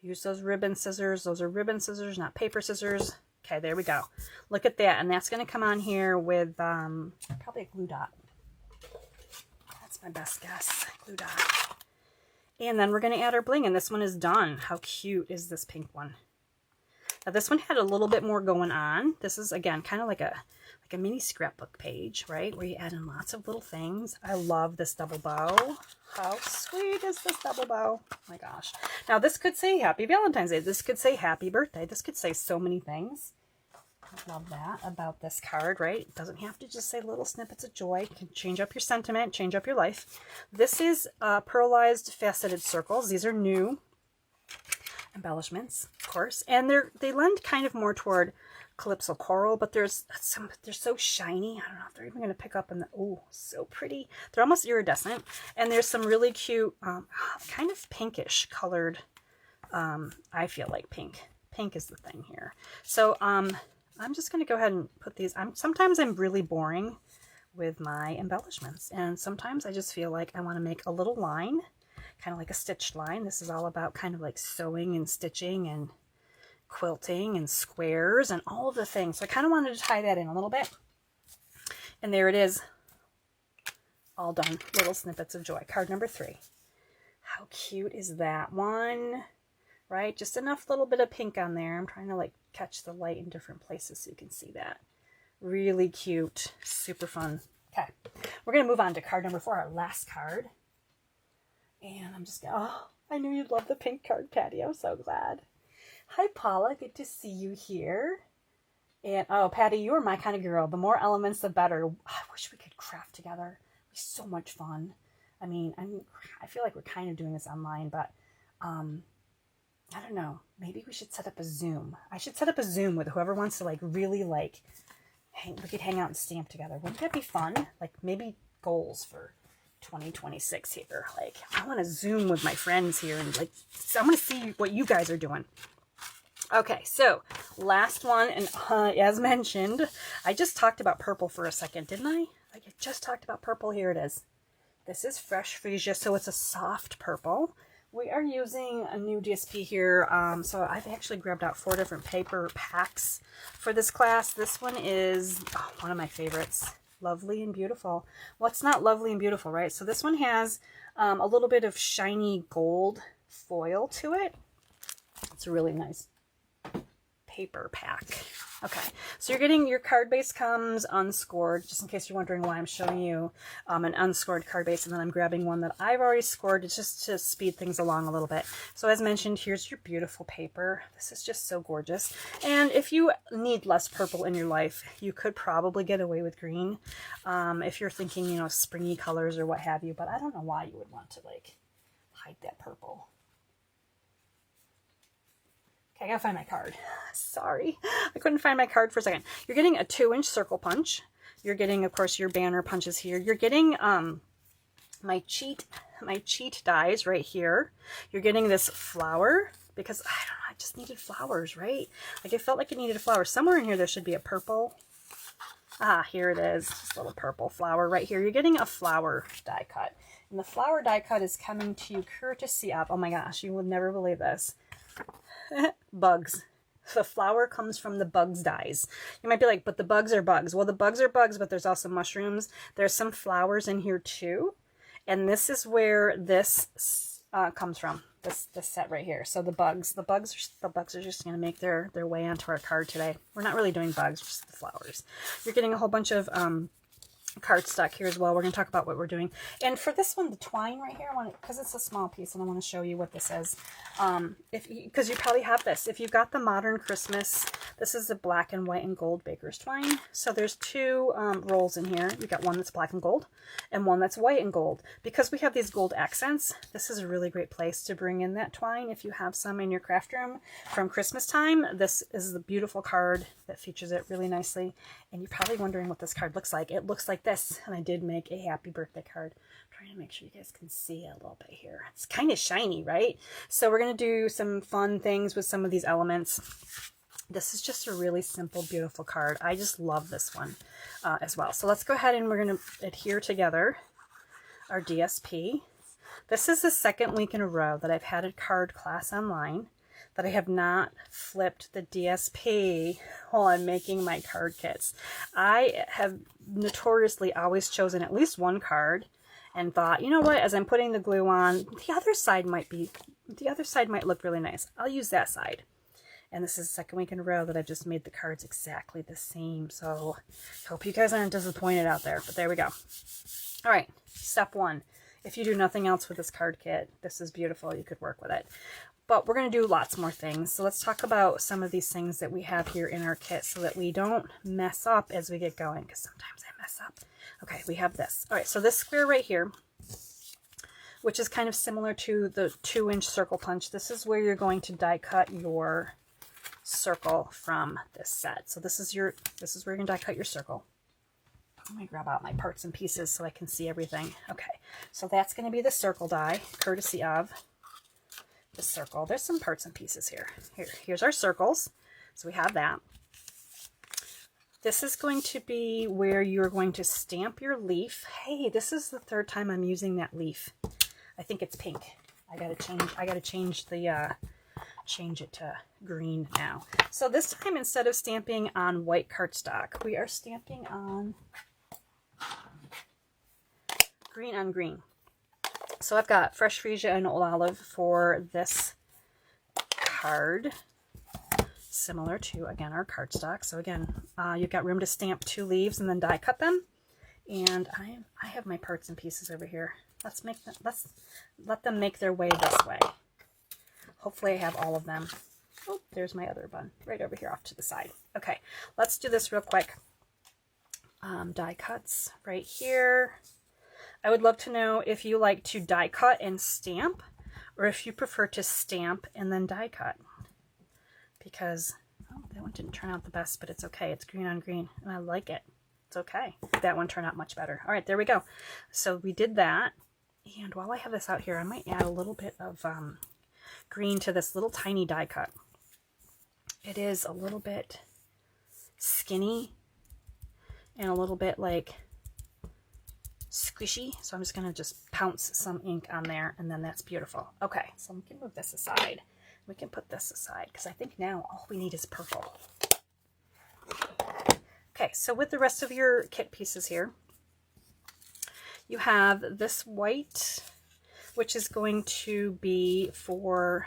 Use those ribbon scissors. Those are ribbon scissors, not paper scissors. Okay, there we go. Look at that, and that's going to come on here with probably a glue dot. That's my best guess, glue dot. And then we're going to add our bling, and this one is done. How cute is this pink one? Now this one had a little bit more going on. This is, again, kind of like a mini scrapbook page, right? Where you add in lots of little things. I love this double bow. How sweet is this double bow? Oh my gosh. Now this could say Happy Valentine's Day. This could say Happy Birthday. This could say so many things. I love that about this card, right? It doesn't have to just say little snippets of joy. You can change up your sentiment, change up your life. This is pearlized faceted circles. These are new embellishments, of course, and they lend kind of more toward Calypso Coral, but they're so shiny. I don't know if they're even going to pick up in the, oh, so pretty. They're almost iridescent, and there's some really cute, kind of pinkish colored, I feel like pink. Pink is the thing here. So I'm just going to go ahead and put these, sometimes I'm really boring with my embellishments, and sometimes I just feel like I want to make a little line, kind of like a stitched line. This is all about kind of like sewing and stitching and quilting and squares and all of the things. So I kind of wanted to tie that in a little bit. And there it is. All done. Little snippets of joy. Card number 3. How cute is that one? Right? Just enough little bit of pink on there. I'm trying to like catch the light in different places so you can see that. Really cute. Super fun. Okay. We're going to move on to card number 4, our last card. And I'm just going to, oh, I knew you'd love the pink card, Patty. I'm so glad. Hi, Paula. Good to see you here. And, oh, Patty, you are my kind of girl. The more elements, the better. I wish we could craft together. It'd be so much fun. I mean, I feel like we're kind of doing this online, but I don't know. Maybe we should set up a Zoom. I should set up a Zoom with whoever wants to, like, really, like, we could hang out and stamp together. Wouldn't that be fun? Like, maybe goals for 2026 here. Like, I want to Zoom with my friends here and, like, I want to see what you guys are doing. Okay, so last one, and as mentioned, I just talked about purple for a second, didn't I? I just talked about purple. Here it is. This is Fresh Freesia, so it's a soft purple. We are using a new DSP here, so I've actually grabbed out 4 different paper packs for this class. This one is one of my favorites. Lovely and Beautiful. What's not lovely and beautiful, right? So this one has a little bit of shiny gold foil to it. It's a really nice paper pack. Okay, so you're getting your card base comes unscored, just in case you're wondering why I'm showing you an unscored card base, and then I'm grabbing one that I've already scored. It's just to speed things along a little bit. So as mentioned, here's your beautiful paper. This is just so gorgeous. And if you need less purple in your life, you could probably get away with green if you're thinking, you know, springy colors or what have you, but I don't know why you would want to like hide that purple. Okay, I gotta find my card. Sorry, I couldn't find my card for a second. You're getting a 2-inch circle punch. You're getting, of course, your banner punches here. You're getting my cheat dies right here. You're getting this flower because I don't know, I just needed flowers, right? Like it felt like it needed a flower. Somewhere in here there should be a purple. Ah, here it is. Just a little purple flower right here. You're getting a flower die cut. And the flower die cut is coming to you courtesy of, oh my gosh, you would never believe this. Bugs. The flower comes from the bugs dies. You might be like, but the bugs are bugs. Well, the bugs are bugs, but there's also mushrooms. There's some flowers in here too. And this is where this comes from. This set right here. So the bugs are just going to make their way onto our card today. We're not really doing bugs, just the flowers. You're getting a whole bunch of cardstock here as well. We're going to talk about what we're doing. And for this one, the twine right here, I want because it's a small piece and I want to show you what this is. Because you probably have this. If you've got the Modern Christmas, this is the black and white and gold baker's twine. So there's two rolls in here. You got one that's black and gold and one that's white and gold. Because we have these gold accents, this is a really great place to bring in that twine. If you have some in your craft room from Christmas time, this is the beautiful card that features it really nicely. And you're probably wondering what this card looks like. It looks like this, and I did make a happy birthday card. I'm trying to make sure you guys can see it a little bit here. It's kind of shiny, right? So we're going to do some fun things with some of these elements. This is just a really simple, beautiful card. I just love this one as well. So let's go ahead and we're going to adhere together our DSP. This is the second week in a row that I've had a card class online that I have not flipped the DSP while I'm making my card kits. I have notoriously always chosen at least one card and thought, you know what, as I'm putting the glue on, the other side might look really nice. I'll use that side. And this is the second week in a row that I've just made the cards exactly the same. So I hope you guys aren't disappointed out there, but there we go. All right, step one. If you do nothing else with this card kit, this is beautiful. You could work with it. But we're going to do lots more things. So let's talk about some of these things that we have here in our kit so that we don't mess up as we get going, because sometimes I mess up. Okay, we have this. All right, so this square right here, which is kind of similar to the 2-inch circle punch, this is where you're going to die cut your circle from this set. So this is where you're going to die cut your circle. Let me grab out my parts and pieces so I can see everything. Okay, so that's going to be the circle die, courtesy of the circle. There's some parts and pieces here. Here's our circles. So we have that. This is going to be where you're going to stamp your leaf. Hey, this is the third time I'm using that leaf. I think it's pink. I gotta change it to green now. So this time, instead of stamping on white cardstock, we are stamping on green on green. So I've got fresh freesia and old olive for this card, similar to, again, our cardstock. So again, you've got room to stamp 2 leaves and then die cut them. And I have my parts and pieces over here. Let's let them make their way this way. Hopefully I have all of them. Oh, there's my other bun right over here off to the side. Okay, let's do this real quick. Die cuts right here. I would love to know if you like to die cut and stamp, or if you prefer to stamp and then die cut. Because, oh, that one didn't turn out the best, but it's okay. It's green on green, and I like it. It's okay. That one turned out much better. All right, there we go. So we did that. And while I have this out here, I might add a little bit of green to this little tiny die cut. It is a little bit skinny and a little bit like squishy, so I'm just going to just pounce some ink on there, and then that's beautiful. Okay, so we can move this aside. We can put this aside, because I think now all we need is purple. Okay, so with the rest of your kit pieces here, you have this white which is going to be for,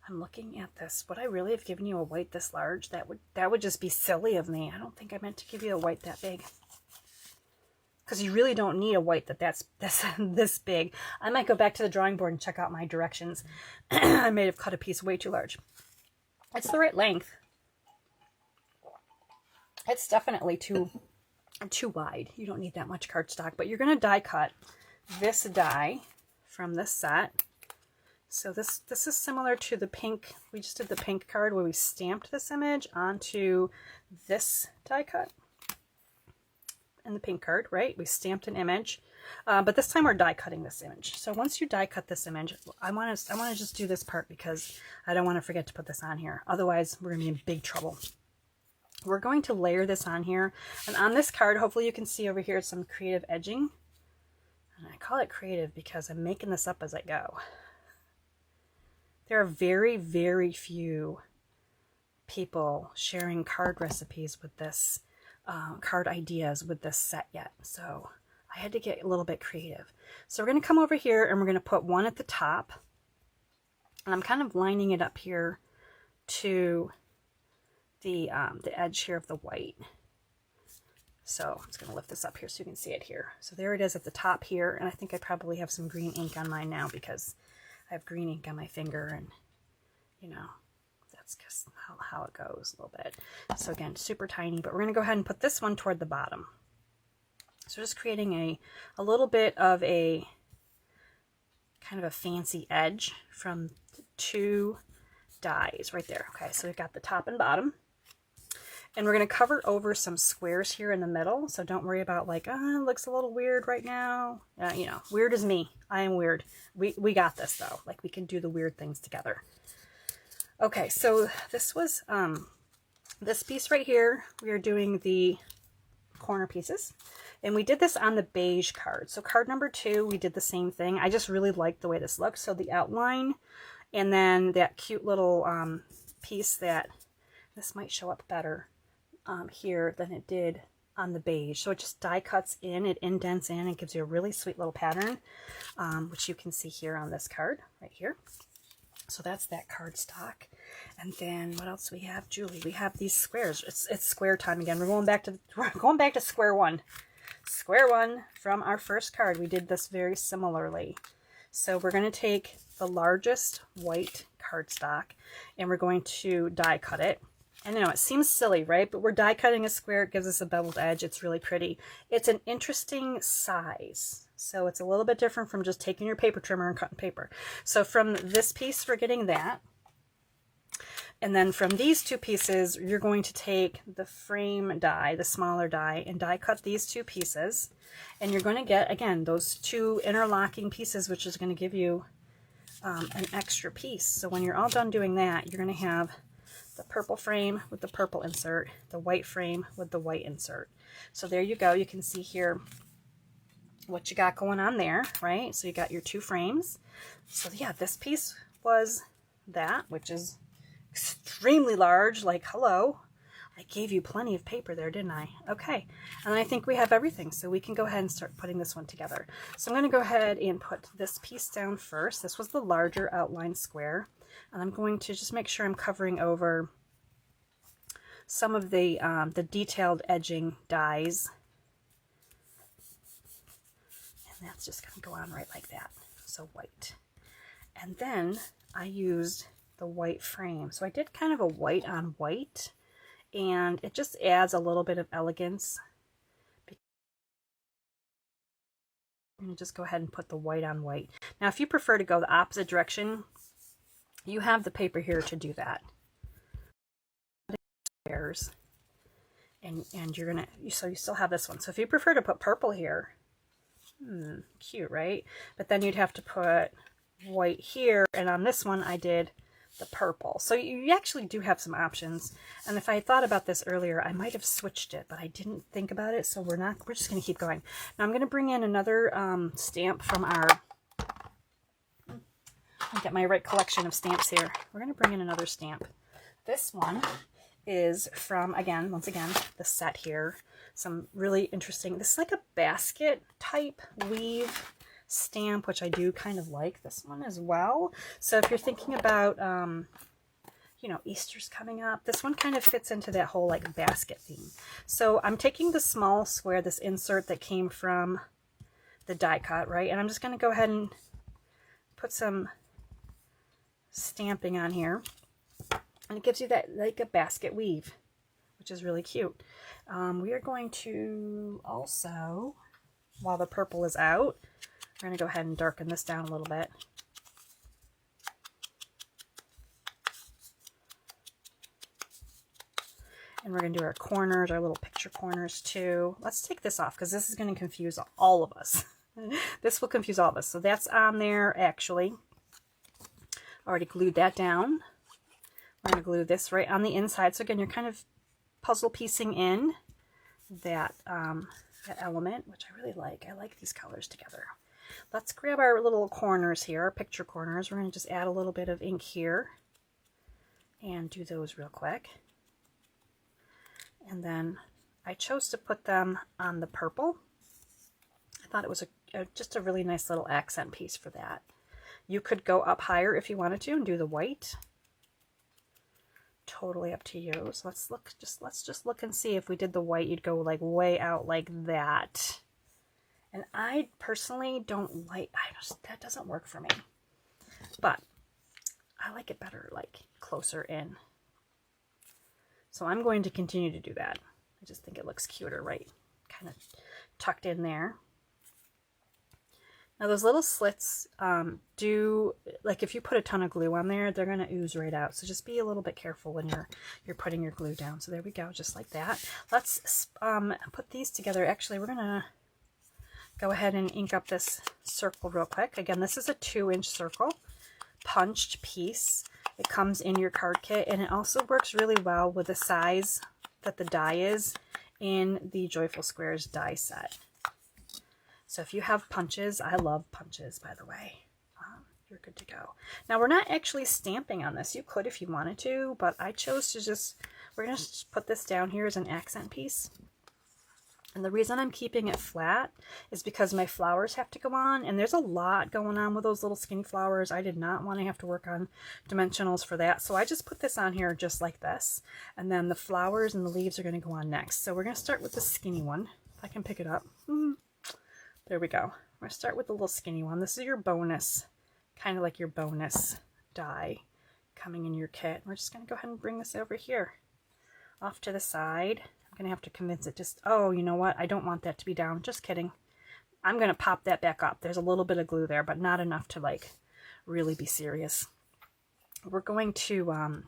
I'm looking at this. Would I really have given you a white this large? That would just be silly of me. I don't think I meant to give you a white that big. Because you really don't need a white that's this big. I might go back to the drawing board and check out my directions. I may have cut a piece way too large. It's the right length. It's definitely too wide. You don't need that much cardstock, but you're going to die cut this die from this set. So this is similar to the pink. We just did the pink card where we stamped this image onto this die cut. In the pink card, right? We stamped an image, but this time we're die cutting this image. So once you die cut this image, I want to just do this part because I don't want to forget to put this on here. Otherwise, we're going to be in big trouble. We're going to layer this on here, and on this card, hopefully you can see over here some creative edging. And I call it creative because I'm making this up as I go. There are very, very few people sharing card recipes with this. Card ideas with this set yet, so I had to get a little bit creative. So we're going to come over here and we're going to put one at the top, and I'm kind of lining it up here to the edge here of the white. So I'm just going to lift this up here so you can see it here. So there it is at the top here, and I think I probably have some green ink on mine now because I have green ink on my finger, and you know, that's just how it goes a little bit. So again, super tiny, but we're going to go ahead and put this one toward the bottom. So just creating a little bit of a kind of a fancy edge from the two dies right there. Okay, so we've got the top and bottom. And we're going to cover over some squares here in the middle. So don't worry about like, oh, it looks a little weird right now. You know, weird is me. I am weird. We got this though. Like we can do the weird things together. Okay, so this was this piece right here. We are doing the corner pieces, and we did this on the beige card. So card number 2, we did the same thing. I just really liked the way this looks. So the outline, and then that cute little piece that this might show up better here than it did on the beige. So it just die cuts in, it indents in, and gives you a really sweet little pattern, which you can see here on this card right here. So that's that cardstock. And then what else we have, Julie? We have these squares. It's square time again. We're going back to square one. Square one from our first card. We did this very similarly. So we're going to take the largest white cardstock and we're going to die cut it. And you know, it seems silly, right? But we're die cutting a square. It gives us a beveled edge. It's really pretty. It's an interesting size. So it's a little bit different from just taking your paper trimmer and cutting paper. So from this piece, we're getting that. And then from these two pieces, you're going to take the frame die, the smaller die, and die cut these two pieces. And you're going to get, again, those two interlocking pieces, which is going to give you an extra piece. So when you're all done doing that, you're going to have the purple frame with the purple insert, the white frame with the white insert. So there you go. You can see here what you got going on there, right? So you got your two frames. So yeah, this piece was that, which is extremely large. Like, hello, I gave you plenty of paper there, didn't I? Okay, and I think we have everything, so we can go ahead and start putting this one together. So I'm going to go ahead and put this piece down first. This was the larger outline square, and I'm going to just make sure I'm covering over some of the detailed edging dies. And that's just going to go on right like that. So white. And then I used the white frame. So I did kind of a white on white, and it just adds a little bit of elegance. I'm going to just go ahead and put the white on white. Now, if you prefer to go the opposite direction, you have the paper here to do that. And you're going to, so you still have this one. So if you prefer to put purple here, cute, right? But then you'd have to put white here, and on this one I did the purple. So you actually do have some options, and if I had thought about this earlier, I might have switched it, but I didn't think about it, so we're just going to keep going. Now I'm going to bring in another stamp from our, I'll get my right collection of stamps here. We're going to bring in another stamp. This one is from, once again, the set here. Some really interesting, this is like a basket type weave stamp, which I do kind of like this one as well. So if you're thinking about, you know, Easter's coming up, this one kind of fits into that whole like basket theme. So I'm taking the small square, this insert that came from the die cut, right? And I'm just going to go ahead and put some stamping on here. And it gives you that like a basket weave, which is really cute. We are going to also, while the purple is out, we're going to go ahead and darken this down a little bit. And we're going to do our corners, our little picture corners too. Let's take this off because this is going to confuse all of us. This will confuse all of us. So that's on there actually. Already glued that down. We're going to glue this right on the inside. So again, you're kind of puzzle piecing in that, that element, which I really like. I like these colors together. Let's grab our little corners here, our picture corners. We're going to just add a little bit of ink here and do those real quick. And then I chose to put them on the purple. I thought it was just a really nice little accent piece for that. You could go up higher if you wanted to and do the white. Totally up to you. So let's just look and see if we did the white, you'd go like way out like that. And I personally don't like, that doesn't work for me. But I like it better like closer in. So I'm going to continue to do that. I just think it looks cuter, right? Kind of tucked in there. Now those little slits like if you put a ton of glue on there, they're going to ooze right out. So just be a little bit careful when you're putting your glue down. So there we go, just like that. Let's put these together. Actually, we're going to go ahead and ink up this circle real quick. Again, this is a 2-inch circle, punched piece. It comes in your card kit, and it also works really well with the size that the die is in the Joyful Squares die set. So if you have punches, I love punches, by the way, you're good to go. Now we're not actually stamping on this. You could if you wanted to, but I chose to we're going to put this down here as an accent piece. And the reason I'm keeping it flat is because my flowers have to go on, and there's a lot going on with those little skinny flowers. I did not want to have to work on dimensionals for that. So I just put this on here just like this. And then the flowers and the leaves are going to go on next. So we're going to start with the skinny one. If I can pick it up. There we go. We're going to start with the little skinny one. This is your bonus, kind of like your bonus die coming in your kit. We're just going to go ahead and bring this over here off to the side. I'm going to have to convince it oh, you know what? I don't want that to be down. Just kidding. I'm going to pop that back up. There's a little bit of glue there, but not enough to like really be serious. We're going to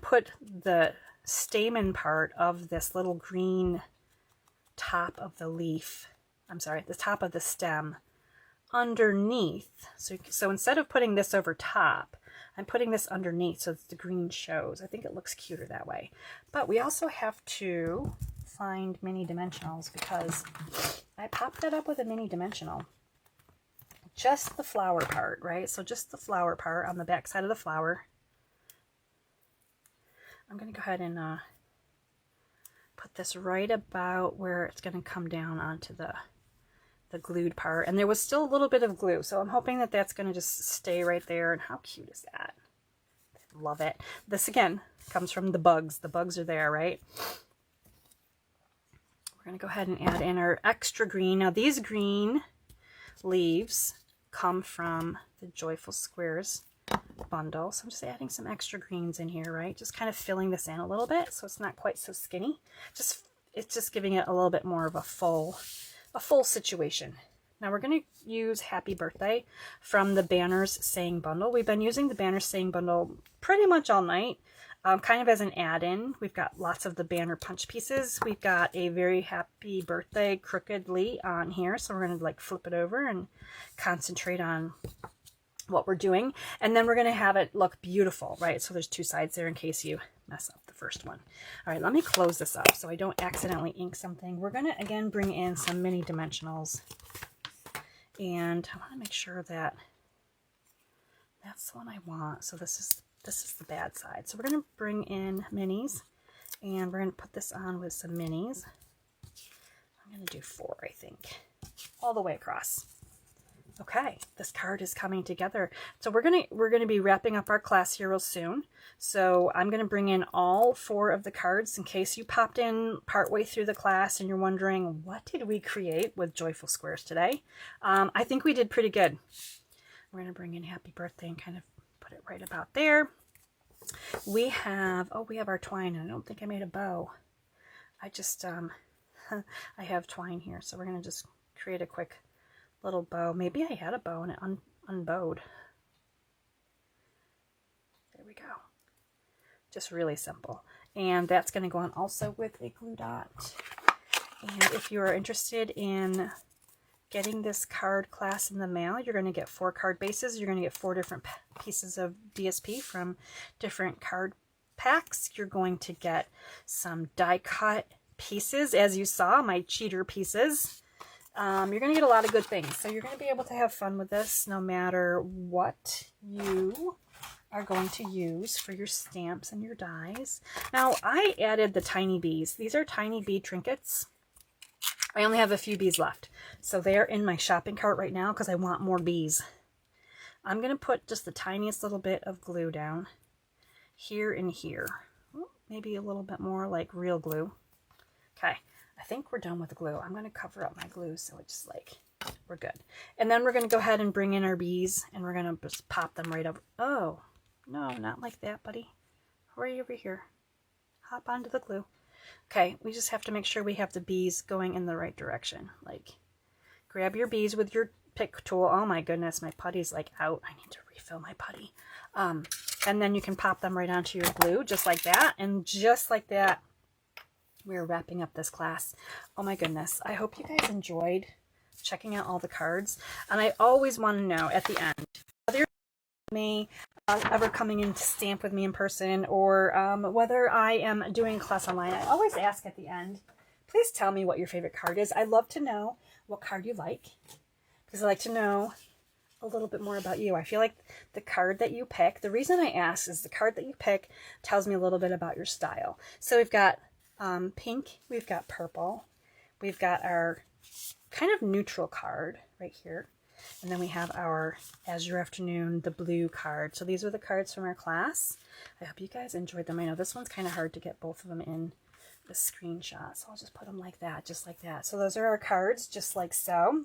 put the stamen part of this little green top of the leaf, I'm sorry, the top of the stem underneath. So instead of putting this over top, I'm putting this underneath so that the green shows. I think it looks cuter that way. But we also have to find mini dimensionals because I popped that up with a mini dimensional. Just the flower part, right? So just the flower part on the back side of the flower. I'm going to go ahead and put this right about where it's going to come down onto the glued part. And there was still a little bit of glue, so I'm hoping that that's going to just stay right there. And how cute is that? Love it. This again comes from the bugs. The bugs are there, right? We're going to go ahead and add in our extra green. Now these green leaves come from the Joyful Squares bundle. So I'm just adding some extra greens in here, right? Just kind of filling this in a little bit so it's not quite so skinny. It's just giving it a little bit more of a full situation. Now we're going to use Happy Birthday from the Banners Saying Bundle. We've been using the Banners Saying Bundle pretty much all night, kind of as an add-in. We've got lots of the banner punch pieces. We've got a Very Happy Birthday crookedly on here, so we're going to like flip it over and concentrate on what we're doing. And then we're going to have it look beautiful, right? So there's two sides there in case you mess up the first one. All right, let me close this up so I don't accidentally ink something. We're going to again bring in some mini dimensionals, and I want to make sure that that's the one I want. So this is the bad side. So we're going to bring in minis, and we're going to put this on with some minis. I'm going to do 4, I think, all the way across. Okay, this card is coming together. So we're gonna be wrapping up our class here real soon. So I'm gonna bring in all 4 of the cards in case you popped in partway through the class and you're wondering, what did we create with Joyful Squares today? I think we did pretty good. We're gonna bring in Happy Birthday and kind of put it right about there. We have, oh, we have our twine, and I don't think I made a bow. I just, I have twine here, so we're gonna just create a quick little bow. Maybe I had a bow and it unbowed. There we go. Just really simple. And that's going to go on also with a glue dot. And if you are interested in getting this card class in the mail, you're going to get 4 card bases. You're going to get 4 different pieces of DSP from different card packs. You're going to get some die cut pieces, as you saw, my cheater pieces. You're going to get a lot of good things. So you're going to be able to have fun with this no matter what you are going to use for your stamps and your dies. Now, I added the tiny bees. These are tiny bee trinkets. I only have a few bees left. So they're in my shopping cart right now because I want more bees. I'm going to put just the tiniest little bit of glue down here and here. Maybe a little bit more, like real glue. Okay. I think we're done with the glue. I'm going to cover up my glue so it's like, we're good. And then we're going to go ahead and bring in our bees and we're going to just pop them right over. Oh, no, not like that, buddy. Hurry over here. Hop onto the glue. Okay, we just have to make sure we have the bees going in the right direction. Like, grab your bees with your pick tool. Oh my goodness, my putty's like out. I need to refill my putty. And then you can pop them right onto your glue just like that. And just like that, we're wrapping up this class. Oh my goodness. I hope you guys enjoyed checking out all the cards. And I always want to know at the end, whether you're me ever coming in to stamp with me in person or whether I am doing a class online, I always ask at the end, please tell me what your favorite card is. I love to know what card you like because I like to know a little bit more about you. I feel like the card that you pick, the reason I ask is the card that you pick tells me a little bit about your style. So we've got pink, we've got purple, we've got our kind of neutral card right here, and then we have our Azure Afternoon, the blue card. So these are the cards from our class. I hope you guys enjoyed them. I know this one's kind of hard to get both of them in the screenshot, so I'll just put them like that, just like that. So those are our cards, just like so.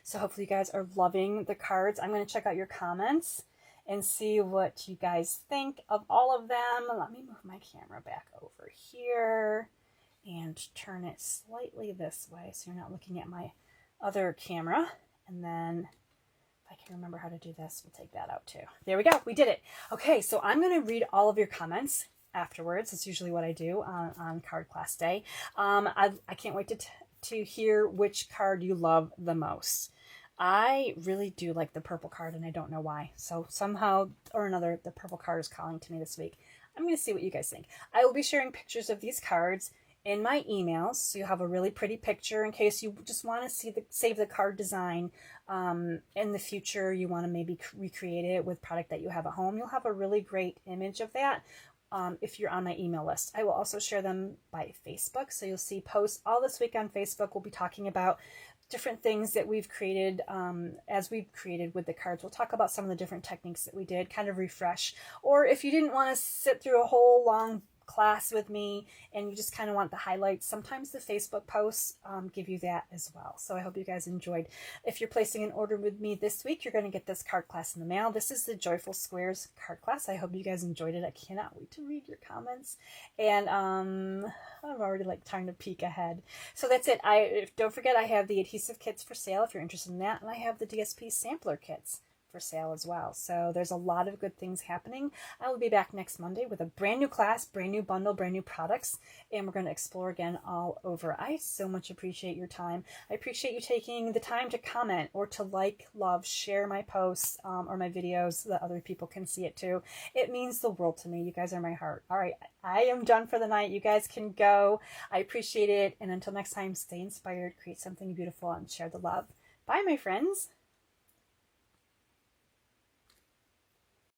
So hopefully you guys are loving the cards. I'm going to check out your comments and see what you guys think of all of them. Let me move my camera back over here and turn it slightly this way so you're not looking at my other camera. And then if I can remember how to do this, we'll take that out too. There we go. We did it. Okay, so I'm going to read all of your comments afterwards. That's usually what I do on card class day. I can't wait to hear which card you love the most. I really do like the purple card, and I don't know why. So somehow or another, the purple card is calling to me this week. I'm going to see what you guys think. I will be sharing pictures of these cards in my emails, so you have a really pretty picture in case you just want to see save the card design in the future. You want to maybe recreate it with product that you have at home. You'll have a really great image of that if you're on my email list. I will also share them by Facebook, so you'll see posts all this week on Facebook. We'll be talking about different things that we've created as we've created with the cards. We'll talk about some of the different techniques that we did, kind of refresh. Or if you didn't want to sit through a whole long class with me and you just kind of want the highlights, sometimes the Facebook posts give you that as well. So I hope you guys enjoyed. If you're placing an order with me this week, you're going to get this card class in the mail. This is the Joyful Squares card class. I hope you guys enjoyed it. I cannot wait to read your comments. And I'm already like trying to peek ahead. So that's it. Don't forget I have the adhesive kits for sale if you're interested in that. And I have the DSP sampler kits for sale as well. So there's a lot of good things happening. I will be back next Monday with a brand new class, brand new bundle, brand new products, and we're going to explore again all over. I so much appreciate your time. I appreciate you taking the time to comment or to like, love, share my posts or my videos so that other people can see it too. It means the world to me. You guys are my heart. All right, I am done for the night. You guys can go. I appreciate it. And until next time, stay inspired, create something beautiful, and share the love. Bye, my friends.